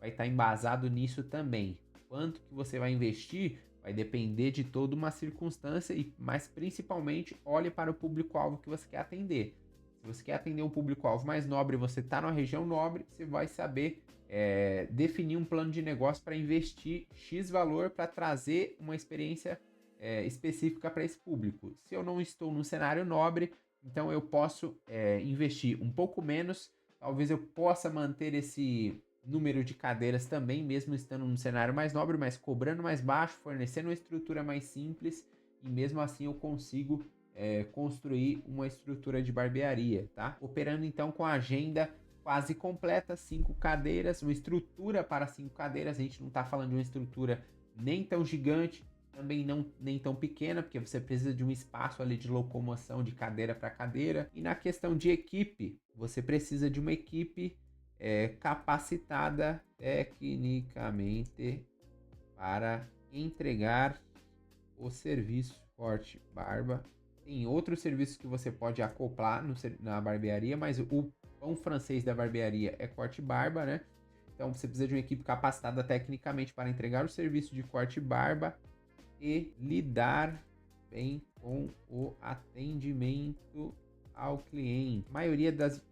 estar embasado nisso também. Quanto que você vai investir vai depender de toda uma circunstância, mas principalmente olhe para o público-alvo que você quer atender. Se você quer atender um público-alvo mais nobre, você está na região nobre, você vai saber definir um plano de negócio para investir X valor para trazer uma experiência específica para esse público. Se eu não estou no cenário nobre, então eu posso investir um pouco menos, talvez eu possa manter esse número de cadeiras também, mesmo estando num cenário mais nobre, mas cobrando mais baixo, fornecendo uma estrutura mais simples, e mesmo assim eu consigo construir uma estrutura de barbearia, tá? Operando então com a agenda quase completa, 5 cadeiras, uma estrutura para 5 cadeiras, a gente não está falando de uma estrutura nem tão gigante, também não nem tão pequena, porque você precisa de um espaço ali de locomoção de cadeira para cadeira. E na questão de equipe, você precisa de uma equipe capacitada tecnicamente para entregar o serviço corte barba. Tem outros serviços que você pode acoplar na barbearia, mas o pão francês da barbearia é corte barba, né? Então você precisa de uma equipe capacitada tecnicamente para entregar o serviço de corte barba e lidar bem com o atendimento ao cliente.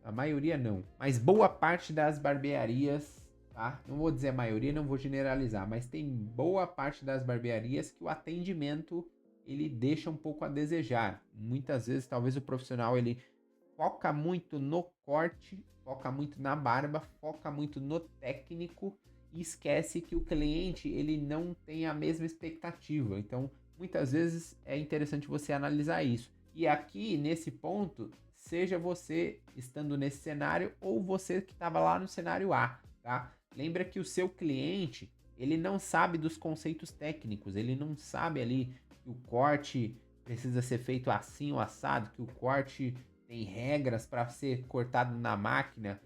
A maioria não, mas boa parte das barbearias, tá? Não vou dizer a maioria, não vou generalizar, mas tem boa parte das barbearias que o atendimento ele deixa um pouco a desejar. Muitas vezes, talvez o profissional ele foca muito no corte, foca muito na barba, foca muito no técnico e esquece que o cliente ele não tem a mesma expectativa. Então, muitas vezes é interessante você analisar isso. E aqui, nesse ponto, seja você estando nesse cenário ou você que estava lá no cenário A, tá? Lembra que o seu cliente, ele não sabe dos conceitos técnicos, ele não sabe ali que o corte precisa ser feito assim ou assado, que o corte tem regras para ser cortado na máquina,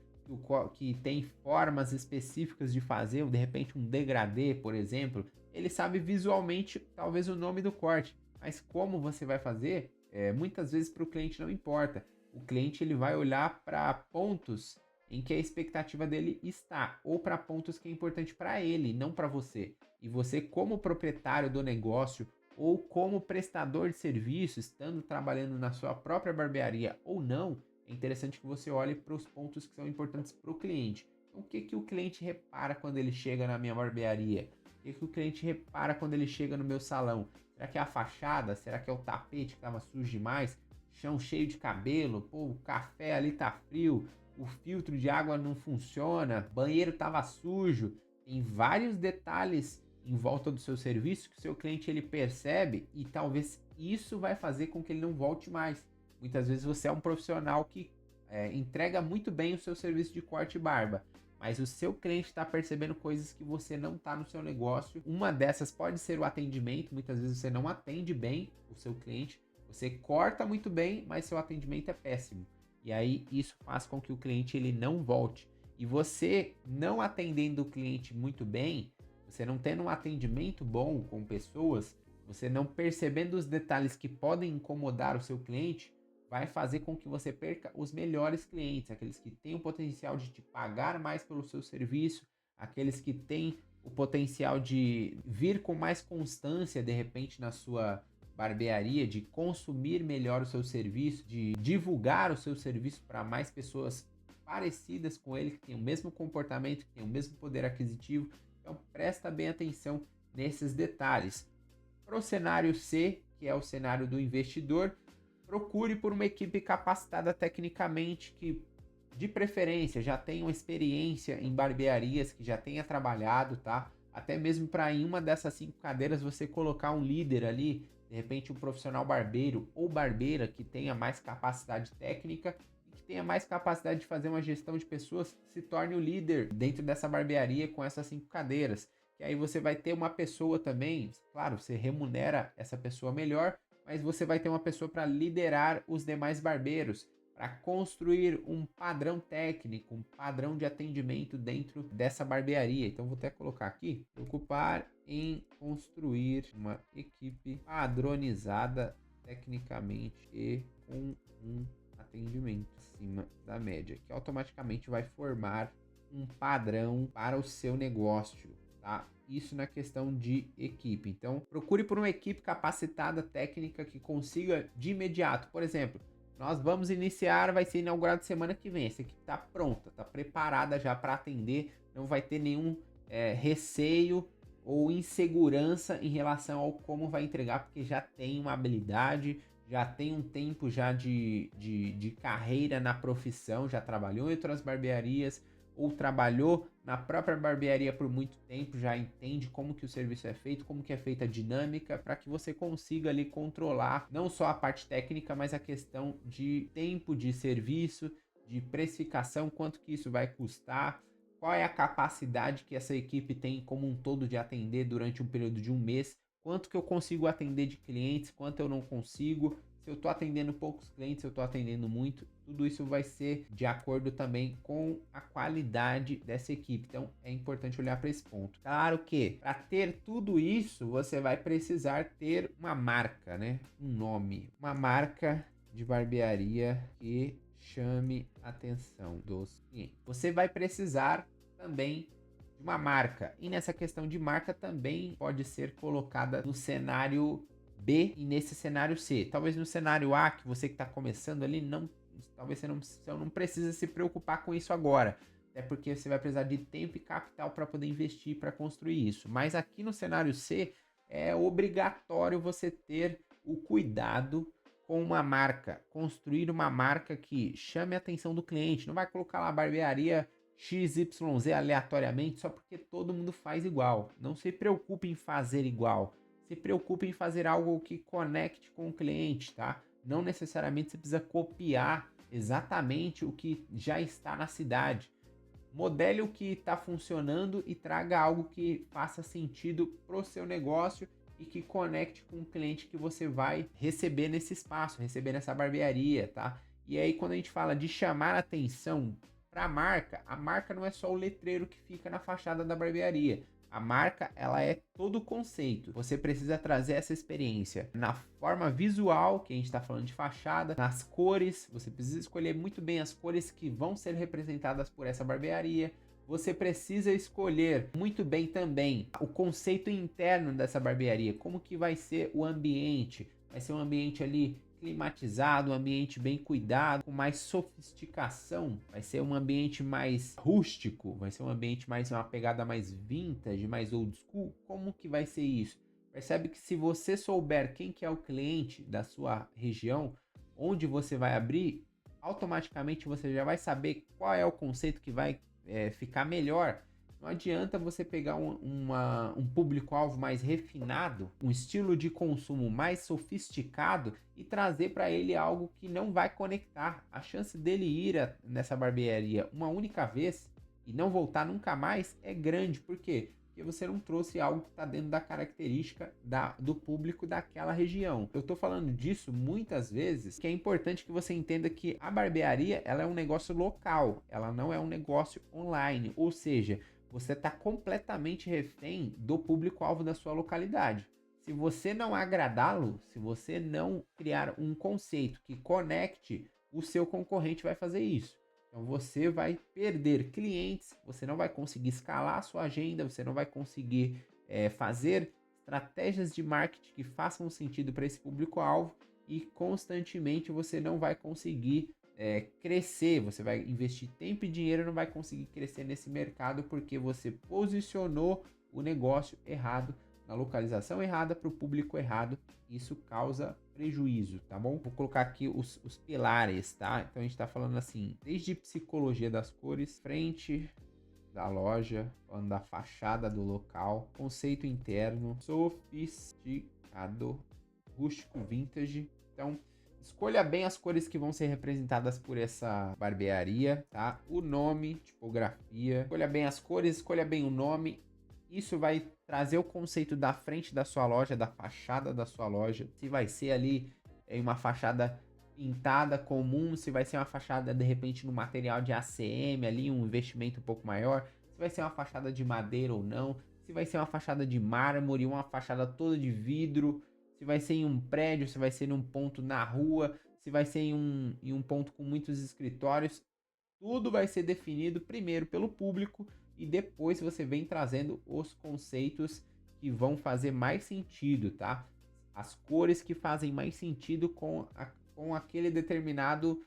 que tem formas específicas de fazer, de repente um degradê, por exemplo. Ele sabe visualmente talvez o nome do corte, mas como você vai fazer, muitas vezes para o cliente não importa. O cliente ele vai olhar para pontos em que a expectativa dele está, ou para pontos que é importante para ele, não para você. E você, como proprietário do negócio, ou como prestador de serviço, estando trabalhando na sua própria barbearia ou não, é interessante que você olhe para os pontos que são importantes para o cliente. Então, o que o cliente repara quando ele chega na minha barbearia? O que o cliente repara quando ele chega no meu salão? Será que é a fachada? Será que é o tapete que estava sujo demais? Chão cheio de cabelo? Pô, o café ali tá frio? O filtro de água não funciona? Banheiro estava sujo? Tem vários detalhes em volta do seu serviço que o seu cliente ele percebe e talvez isso vai fazer com que ele não volte mais. Muitas vezes você é um profissional que entrega muito bem o seu serviço de corte e barba, mas o seu cliente está percebendo coisas que você não está no seu negócio. Uma dessas pode ser o atendimento. Muitas vezes você não atende bem o seu cliente, você corta muito bem, mas seu atendimento é péssimo. E aí isso faz com que o cliente ele não volte. E você não atendendo o cliente muito bem, você não tendo um atendimento bom com pessoas, você não percebendo os detalhes que podem incomodar o seu cliente, vai fazer com que você perca os melhores clientes, aqueles que têm o potencial de te pagar mais pelo seu serviço, aqueles que têm o potencial de vir com mais constância de repente na sua barbearia, de consumir melhor o seu serviço, de divulgar o seu serviço para mais pessoas parecidas com ele, que têm o mesmo comportamento, que têm o mesmo poder aquisitivo. Então presta bem atenção nesses detalhes. Para o cenário C, que é o cenário do investidor, procure por uma equipe capacitada tecnicamente que, de preferência, já tenha uma experiência em barbearias, que já tenha trabalhado, tá? Até mesmo para em uma dessas 5 cadeiras você colocar um líder ali, de repente um profissional barbeiro ou barbeira que tenha mais capacidade técnica e que tenha mais capacidade de fazer uma gestão de pessoas, se torne o líder dentro dessa barbearia com essas 5 cadeiras. Que aí você vai ter uma pessoa também, claro, você remunera essa pessoa melhor, mas você vai ter uma pessoa para liderar os demais barbeiros, para construir um padrão técnico, um padrão de atendimento dentro dessa barbearia. Então vou até colocar aqui, preocupar em construir uma equipe padronizada tecnicamente e com um atendimento acima da média, que automaticamente vai formar um padrão para o seu negócio, tá? Isso na questão de equipe. Então procure por uma equipe capacitada técnica que consiga de imediato, por exemplo, nós vamos iniciar, vai ser inaugurado semana que vem. Essa equipe está pronta, está preparada já para atender. Não vai ter nenhum receio ou insegurança em relação ao como vai entregar, porque já tem uma habilidade, já tem um tempo já de carreira na profissão, já trabalhou em outras barbearias ou trabalhou na própria barbearia por muito tempo, já entende como que o serviço é feito, como que é feita a dinâmica, para que você consiga ali controlar não só a parte técnica, mas a questão de tempo de serviço, de precificação, quanto que isso vai custar, qual é a capacidade que essa equipe tem como um todo de atender durante um período de um mês, quanto que eu consigo atender de clientes, quanto eu não consigo, se eu estou atendendo poucos clientes, se eu estou atendendo muito, tudo isso vai ser de acordo também com a qualidade dessa equipe. Então é importante olhar para esse ponto. Claro que para ter tudo isso, você vai precisar ter uma marca, né? Um nome, uma marca de barbearia que chame a atenção dos clientes. Você vai precisar também de uma marca. E nessa questão de marca também pode ser colocada no cenário B e nesse cenário C. Talvez no cenário A, que você que está começando ali, talvez você não precisa se preocupar com isso agora. Até porque você vai precisar de tempo e capital para poder investir para construir isso. Mas aqui no cenário C, é obrigatório você ter o cuidado com uma marca. Construir uma marca que chame a atenção do cliente. Não vai colocar lá barbearia XYZ aleatoriamente só porque todo mundo faz igual. Não se preocupe em fazer igual. Se preocupe em fazer algo que conecte com o cliente, tá? Não necessariamente você precisa copiar exatamente o que já está na cidade. Modele o que está funcionando e traga algo que faça sentido para o seu negócio e que conecte com o cliente que você vai receber nesse espaço, receber nessa barbearia, tá? E aí quando a gente fala de chamar atenção para a marca não é só o letreiro que fica na fachada da barbearia. A marca, ela é todo o conceito. Você precisa trazer essa experiência na forma visual, que a gente está falando de fachada, nas cores. Você precisa escolher muito bem as cores que vão ser representadas por essa barbearia. Você precisa escolher muito bem também o conceito interno dessa barbearia. Como que vai ser o ambiente? Vai ser um ambiente ali climatizado, um ambiente bem cuidado, com mais sofisticação, vai ser um ambiente mais rústico, vai ser um ambiente mais uma pegada mais vintage, mais old school. Como que vai ser isso? Percebe que se você souber quem que é o cliente da sua região, onde você vai abrir, automaticamente você já vai saber qual é o conceito que vai ficar melhor. Não adianta você pegar um público-alvo mais refinado, um estilo de consumo mais sofisticado e trazer para ele algo que não vai conectar. A chance dele ir nessa barbearia uma única vez e não voltar nunca mais é grande. Por quê? Porque você não trouxe algo que está dentro da característica do público daquela região. Eu estou falando disso muitas vezes, que é importante que você entenda que a barbearia ela é um negócio local, ela não é um negócio online, ou seja, você está completamente refém do público-alvo da sua localidade. Se você não agradá-lo, se você não criar um conceito que conecte, o seu concorrente vai fazer isso. Então você vai perder clientes, você não vai conseguir escalar a sua agenda, você não vai conseguir fazer estratégias de marketing que façam sentido para esse público-alvo e constantemente você não vai conseguir crescer, você vai investir tempo e dinheiro e não vai conseguir crescer nesse mercado porque você posicionou o negócio errado, na localização errada, para o público errado. Isso causa prejuízo, tá bom? Vou colocar aqui os pilares, tá? Então a gente tá falando assim, desde psicologia das cores, frente da loja, falando da fachada do local, conceito interno, sofisticado, rústico, vintage. Então, escolha bem as cores que vão ser representadas por essa barbearia, tá? O nome, tipografia, escolha bem as cores, escolha bem o nome. Isso vai trazer o conceito da frente da sua loja, da fachada da sua loja. Se vai ser ali em uma fachada pintada comum, se vai ser uma fachada de repente no material de ACM ali, um investimento um pouco maior, se vai ser uma fachada de madeira ou não, se vai ser uma fachada de mármore, uma fachada toda de vidro, se vai ser em um prédio, se vai ser num ponto na rua, se vai ser em um ponto com muitos escritórios. Tudo vai ser definido primeiro pelo público e depois você vem trazendo os conceitos que vão fazer mais sentido, tá? As cores que fazem mais sentido com aquele determinado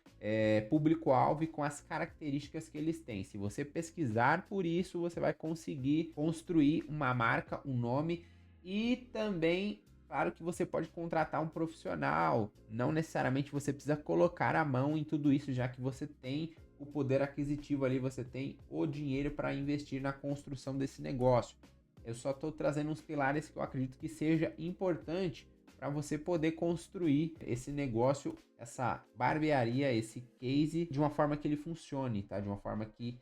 público-alvo e com as características que eles têm. Se você pesquisar por isso, você vai conseguir construir uma marca, um nome e também, claro que você pode contratar um profissional. Não necessariamente você precisa colocar a mão em tudo isso, já que você tem o poder aquisitivo ali, você tem o dinheiro para investir na construção desse negócio. Eu só estou trazendo uns pilares que eu acredito que seja importante para você poder construir esse negócio, essa barbearia, esse case, de uma forma que ele funcione, tá? De uma forma que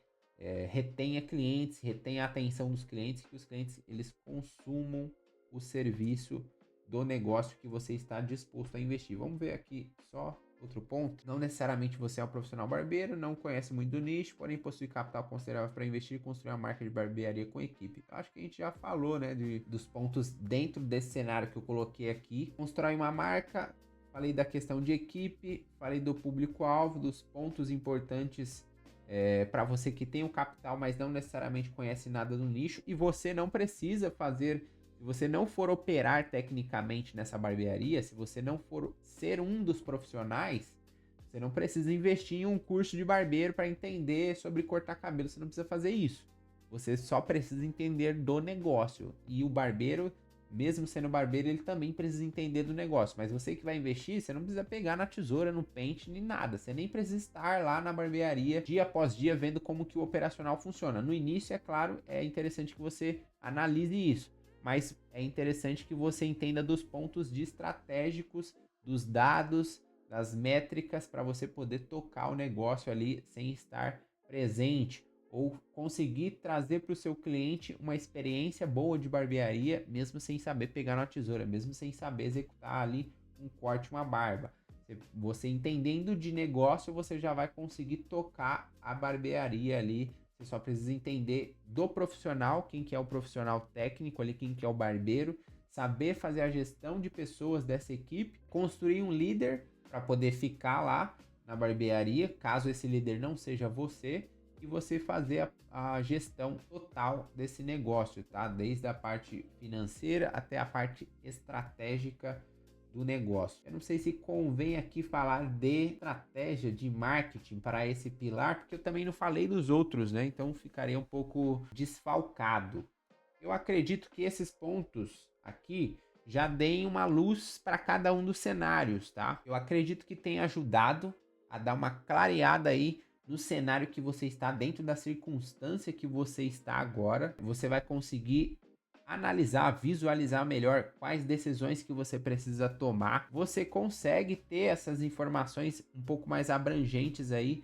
retenha clientes, retenha a atenção dos clientes, que os clientes eles consumam o serviço do negócio que você está disposto a investir. Vamos ver aqui só outro ponto. Não necessariamente você é um profissional barbeiro, não conhece muito do nicho, porém possui capital considerável para investir e construir uma marca de barbearia com equipe. Acho que a gente já falou, né, dos pontos dentro desse cenário que eu coloquei aqui. Constrói uma marca, falei da questão de equipe, falei do público-alvo, dos pontos importantes para você que tem o capital, mas não necessariamente conhece nada do nicho, e você não precisa fazer. Se você não for operar tecnicamente nessa barbearia, se você não for ser um dos profissionais, você não precisa investir em um curso de barbeiro para entender sobre cortar cabelo. Você não precisa fazer isso. Você só precisa entender do negócio. E o barbeiro, mesmo sendo barbeiro, ele também precisa entender do negócio. Mas você que vai investir, você não precisa pegar na tesoura, no pente, nem nada. Você nem precisa estar lá na barbearia dia após dia vendo como que o operacional funciona. No início, é claro, é interessante que você analise isso. Mas é interessante que você entenda dos pontos estratégicos, dos dados, das métricas para você poder tocar o negócio ali sem estar presente ou conseguir trazer para o seu cliente uma experiência boa de barbearia, mesmo sem saber pegar na tesoura, mesmo sem saber executar ali um corte, uma barba. Você entendendo de negócio, você já vai conseguir tocar a barbearia ali. Você só precisa entender do profissional, quem que é o profissional técnico ali, quem que é o barbeiro, saber fazer a gestão de pessoas dessa equipe, construir um líder para poder ficar lá na barbearia, caso esse líder não seja você, e você fazer a gestão total desse negócio, tá? Desde a parte financeira até a parte estratégica do negócio. Eu não sei se convém aqui falar de estratégia de marketing para esse pilar, porque eu também não falei dos outros, né? Então ficaria um pouco desfalcado. Eu acredito que esses pontos aqui já deem uma luz para cada um dos cenários, tá? Eu acredito que tenha ajudado a dar uma clareada aí no cenário que você está, dentro da circunstância que você está agora. Você vai conseguir analisar, visualizar melhor quais decisões que você precisa tomar. Você consegue ter essas informações um pouco mais abrangentes aí,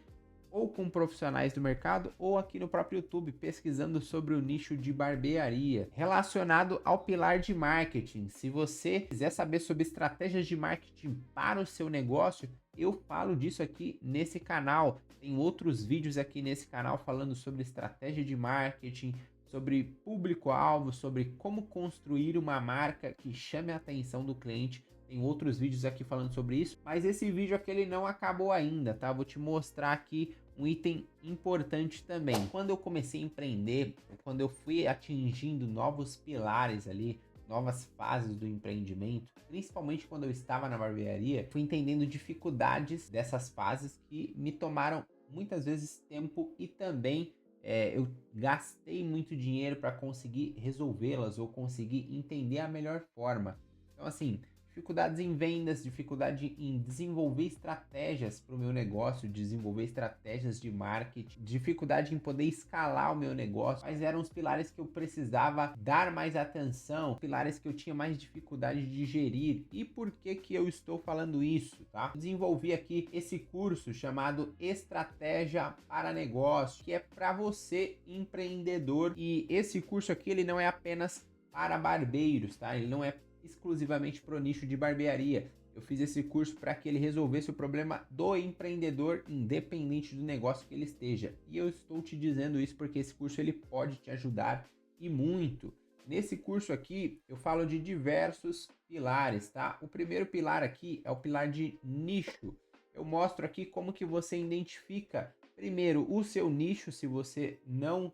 ou com profissionais do mercado, ou aqui no próprio YouTube, pesquisando sobre o nicho de barbearia. Relacionado ao pilar de marketing, se você quiser saber sobre estratégias de marketing para o seu negócio, eu falo disso aqui nesse canal. Tem outros vídeos aqui nesse canal falando sobre estratégia de marketing, sobre público-alvo, sobre como construir uma marca que chame a atenção do cliente. Tem outros vídeos aqui falando sobre isso, mas esse vídeo aqui ele não acabou ainda, tá? Vou te mostrar aqui um item importante também. Quando eu comecei a empreender, quando eu fui atingindo novos pilares ali, novas fases do empreendimento, principalmente quando eu estava na barbearia, fui entendendo dificuldades dessas fases que me tomaram muitas vezes tempo e também eu gastei muito dinheiro para conseguir resolvê-las ou conseguir entender a melhor forma. Então, assim, dificuldades em vendas, dificuldade em desenvolver estratégias para o meu negócio, desenvolver estratégias de marketing, dificuldade em poder escalar o meu negócio. Quais eram os pilares que eu precisava dar mais atenção, pilares que eu tinha mais dificuldade de gerir e por que que eu estou falando isso, tá? Desenvolvi aqui esse curso chamado Estratégia para Negócio, que é para você empreendedor, e esse curso aqui ele não é apenas para barbeiros, tá? Ele não é exclusivamente para o nicho de barbearia. Eu fiz esse curso para que ele resolvesse o problema do empreendedor, independente do negócio que ele esteja. E eu estou te dizendo isso porque esse curso ele pode te ajudar e muito. Nesse curso aqui, eu falo de diversos pilares, tá? O primeiro pilar aqui é o pilar de nicho. Eu mostro aqui como que você identifica, primeiro, o seu nicho, se você não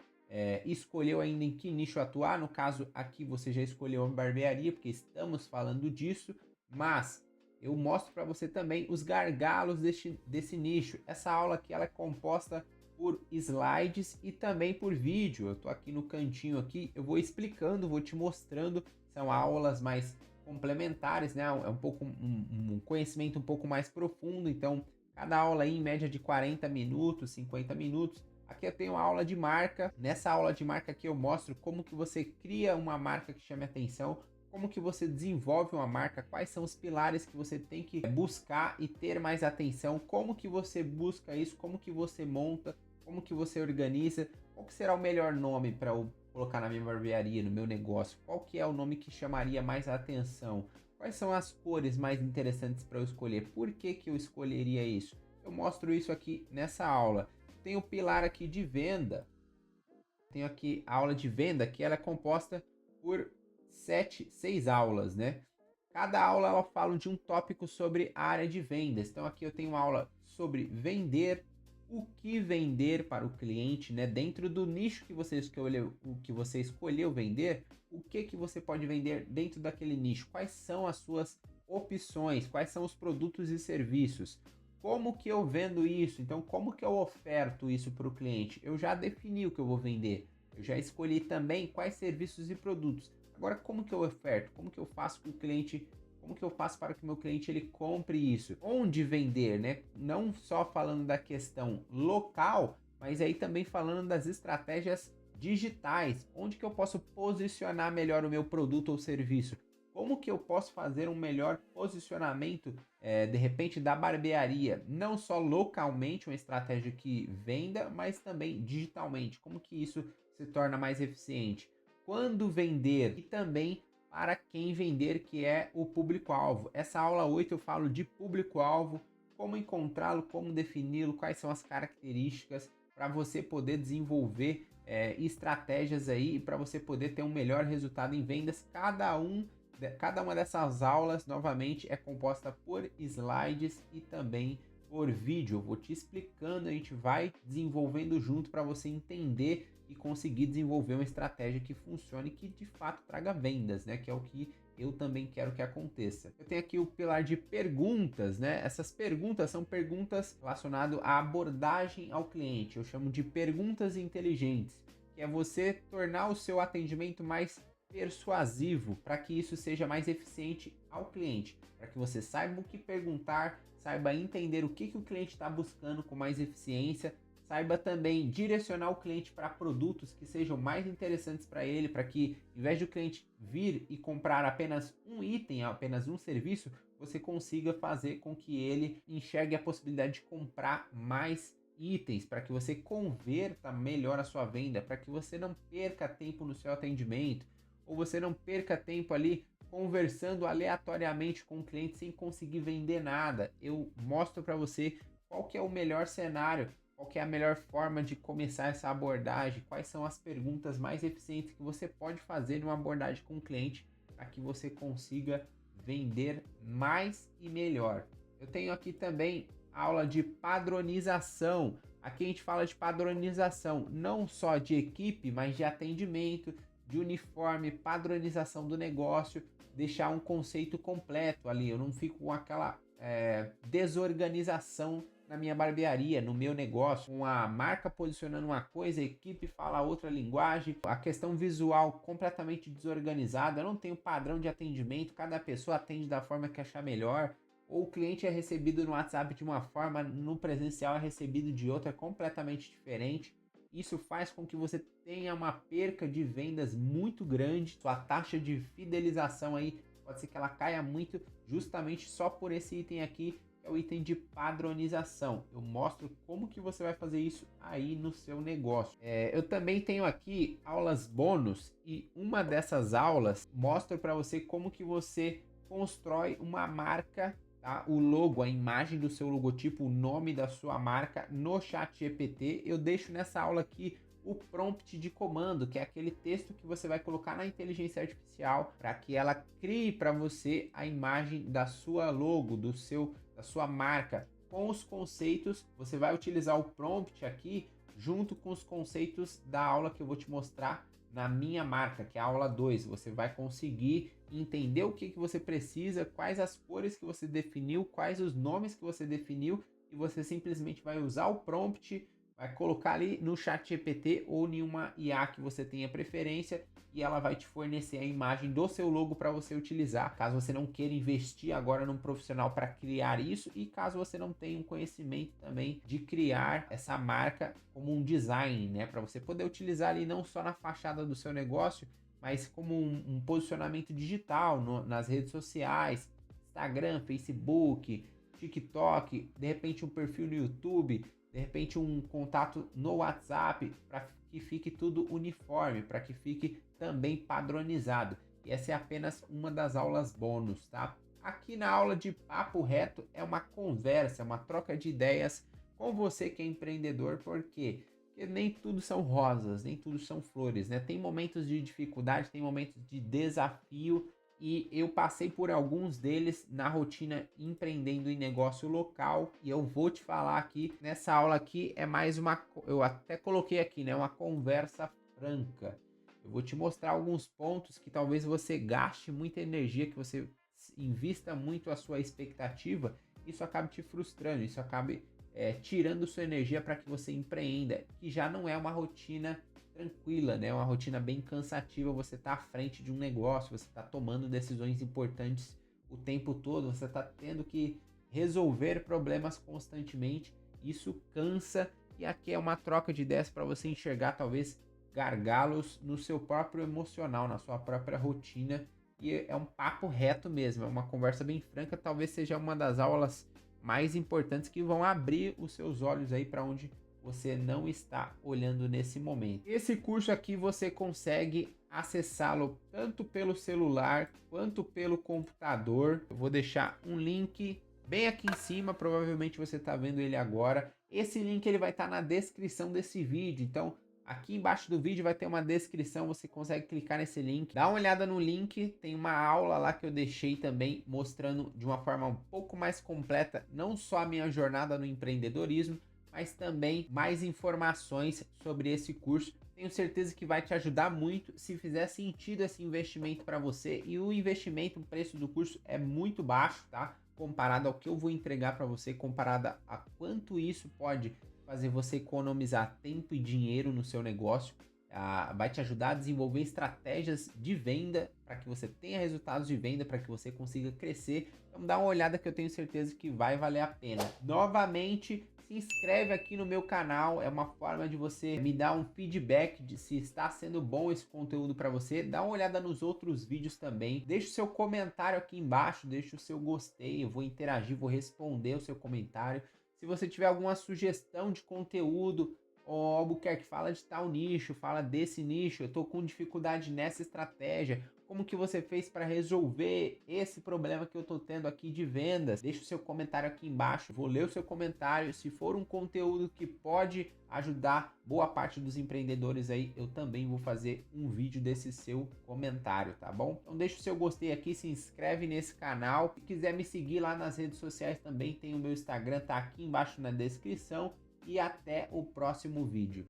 escolheu ainda em que nicho atuar. No caso aqui você já escolheu a barbearia, porque estamos falando disso, mas eu mostro para você também os gargalos desse nicho. Essa aula aqui ela é composta por slides e também por vídeo. Eu estou aqui no cantinho aqui, eu vou explicando, vou te mostrando. São aulas mais complementares, né? É um pouco um conhecimento um pouco mais profundo. Então cada aula aí em média de 40 minutos, 50 minutos. Aqui eu tenho uma aula de marca. Nessa aula de marca aqui eu mostro como que você cria uma marca que chame atenção, como que você desenvolve uma marca, quais são os pilares que você tem que buscar e ter mais atenção, como que você busca isso, como que você monta, como que você organiza, qual que será o melhor nome para eu colocar na minha barbearia, no meu negócio, qual que é o nome que chamaria mais atenção, quais são as cores mais interessantes para eu escolher, por que que eu escolheria isso. Eu mostro isso aqui nessa aula. Tem o pilar aqui de venda. Tenho aqui a aula de venda, que ela é composta por 6 aulas, né? Cada aula ela fala de um tópico sobre a área de vendas. Então aqui eu tenho uma aula sobre vender, o que vender para o cliente, né? Dentro do nicho que você escolheu vender, o que que você pode vender dentro daquele nicho? Quais são as suas opções? Quais são os produtos e serviços? Como que eu vendo isso? Então, como que eu oferto isso para o cliente? Eu já defini o que eu vou vender. Eu já escolhi também quais serviços e produtos. Agora, como que eu oferto? Como que eu faço com o cliente? Como que eu faço para que o meu cliente ele compre isso? Onde vender, né? Não só falando da questão local, mas aí também falando das estratégias digitais. Onde que eu posso posicionar melhor o meu produto ou serviço? Como que eu posso fazer um melhor posicionamento, de repente, da barbearia? Não só localmente, uma estratégia que venda, mas também digitalmente. Como que isso se torna mais eficiente? Quando vender e também para quem vender, que é o público-alvo. Essa aula 8 eu falo de público-alvo, como encontrá-lo, como defini-lo, quais são as características para você poder desenvolver estratégias aí para você poder ter um melhor resultado em vendas. Cada uma dessas aulas, novamente, é composta por slides e também por vídeo. Eu vou te explicando, a gente vai desenvolvendo junto para você entender e conseguir desenvolver uma estratégia que funcione e que de fato traga vendas, né? Que é o que eu também quero que aconteça. Eu tenho aqui o pilar de perguntas, né? Essas perguntas são perguntas relacionadas à abordagem ao cliente. Eu chamo de perguntas inteligentes, que é você tornar o seu atendimento mais persuasivo para que isso seja mais eficiente ao cliente, para que você saiba o que perguntar, saiba entender o que o cliente está buscando com mais eficiência, saiba também direcionar o cliente para produtos que sejam mais interessantes para ele, para que, em vez de o cliente vir e comprar apenas um item, apenas um serviço, você consiga fazer com que ele enxergue a possibilidade de comprar mais itens, para que você converta melhor a sua venda, para que você não perca tempo no seu atendimento, ou você não perca tempo ali conversando aleatoriamente com o cliente sem conseguir vender nada. Eu mostro para você qual que é o melhor cenário, qual que é a melhor forma de começar essa abordagem, quais são as perguntas mais eficientes que você pode fazer numa abordagem com o cliente para que você consiga vender mais e melhor. Eu tenho aqui também aula de padronização. Aqui a gente fala de padronização não só de equipe, mas de atendimento, de uniforme, padronização do negócio, deixar um conceito completo ali. Eu não fico com aquela desorganização na minha barbearia, no meu negócio, com a marca posicionando uma coisa, a equipe fala outra linguagem, a questão visual completamente desorganizada, eu não tenho padrão de atendimento, cada pessoa atende da forma que achar melhor, ou o cliente é recebido no WhatsApp de uma forma, no presencial é recebido de outra completamente diferente. Isso faz com que você tenha uma perca de vendas muito grande, sua taxa de fidelização aí pode ser que ela caia muito justamente só por esse item aqui, que é o item de padronização. Eu mostro como que você vai fazer isso aí no seu negócio. Eu também tenho aqui aulas bônus e uma dessas aulas mostra para você como que você constrói uma marca, tá? O logo, a imagem do seu logotipo, o nome da sua marca no ChatGPT. Eu deixo nessa aula aqui o prompt de comando, que é aquele texto que você vai colocar na inteligência artificial para que ela crie para você a imagem da sua logo, da sua marca, com os conceitos. Você vai utilizar o prompt aqui junto com os conceitos da aula que eu vou te mostrar na minha marca, que é a aula 2. Você vai conseguir entender o que você precisa, quais as cores que você definiu, quais os nomes que você definiu, e você simplesmente vai usar o prompt, vai colocar ali no ChatGPT ou em uma IA que você tenha preferência, e ela vai te fornecer a imagem do seu logo para você utilizar, caso você não queira investir agora num profissional para criar isso, e caso você não tenha um conhecimento também de criar essa marca como um design, né, para você poder utilizar ali não só na fachada do seu negócio, mas como um posicionamento digital nas redes sociais, Instagram, Facebook, TikTok, de repente um perfil no YouTube, de repente um contato no WhatsApp, para que fique tudo uniforme, para que fique também padronizado. E essa é apenas uma das aulas bônus, tá? Aqui na aula de papo reto é uma conversa, uma troca de ideias com você que é empreendedor, porque nem tudo são rosas, nem tudo são flores, né? Tem momentos de dificuldade, tem momentos de desafio, e eu passei por alguns deles na rotina empreendendo em negócio local, e eu vou te falar aqui nessa aula aqui é mais uma, eu até coloquei aqui, né, uma conversa franca. Eu vou te mostrar alguns pontos que talvez você gaste muita energia, que você invista muito a sua expectativa, isso acabe te frustrando, isso acabe tirando sua energia para que você empreenda, que já não é uma rotina tranquila, né? Uma rotina bem cansativa. Você tá à frente de um negócio, você tá tomando decisões importantes o tempo todo, você tá tendo que resolver problemas constantemente. Isso cansa, e aqui é uma troca de ideias para você enxergar talvez gargalos no seu próprio emocional, na sua própria rotina. E é um papo reto mesmo, é uma conversa bem franca. Talvez seja uma das aulas mais importantes que vão abrir os seus olhos aí para onde você não está olhando nesse momento. Esse curso aqui você consegue acessá-lo tanto pelo celular quanto pelo computador. Eu vou deixar um link bem aqui em cima, provavelmente você está vendo ele agora. Esse link ele vai estar na descrição desse vídeo, então aqui embaixo do vídeo vai ter uma descrição, você consegue clicar nesse link, dá uma olhada no link, tem uma aula lá que eu deixei também mostrando de uma forma um pouco mais completa, não só a minha jornada no empreendedorismo, mas também mais informações sobre esse curso. Tenho certeza que vai te ajudar muito se fizer sentido esse investimento para você, e o investimento, o preço do curso é muito baixo, tá? Comparado ao que eu vou entregar para você, comparado a quanto isso pode fazer você economizar tempo e dinheiro no seu negócio. Vai te ajudar a desenvolver estratégias de venda para que você tenha resultados de venda, para que você consiga crescer. Então dá uma olhada que eu tenho certeza que vai valer a pena. Novamente, se inscreve aqui no meu canal, é uma forma de você me dar um feedback de se está sendo bom esse conteúdo para você. Dá uma olhada nos outros vídeos também, deixa o seu comentário aqui embaixo, deixa o seu gostei, eu vou interagir, vou responder o seu comentário. Se você tiver alguma sugestão de conteúdo, ou Albuquerque, fala de tal nicho, fala desse nicho, eu tô com dificuldade nessa estratégia, como que você fez para resolver esse problema que eu tô tendo aqui de vendas? Deixa o seu comentário aqui embaixo, vou ler o seu comentário. Se for um conteúdo que pode ajudar boa parte dos empreendedores aí, eu também vou fazer um vídeo desse seu comentário, tá bom? Então deixa o seu gostei aqui, se inscreve nesse canal. Se quiser me seguir lá nas redes sociais também, tem o meu Instagram, tá aqui embaixo na descrição. E até o próximo vídeo.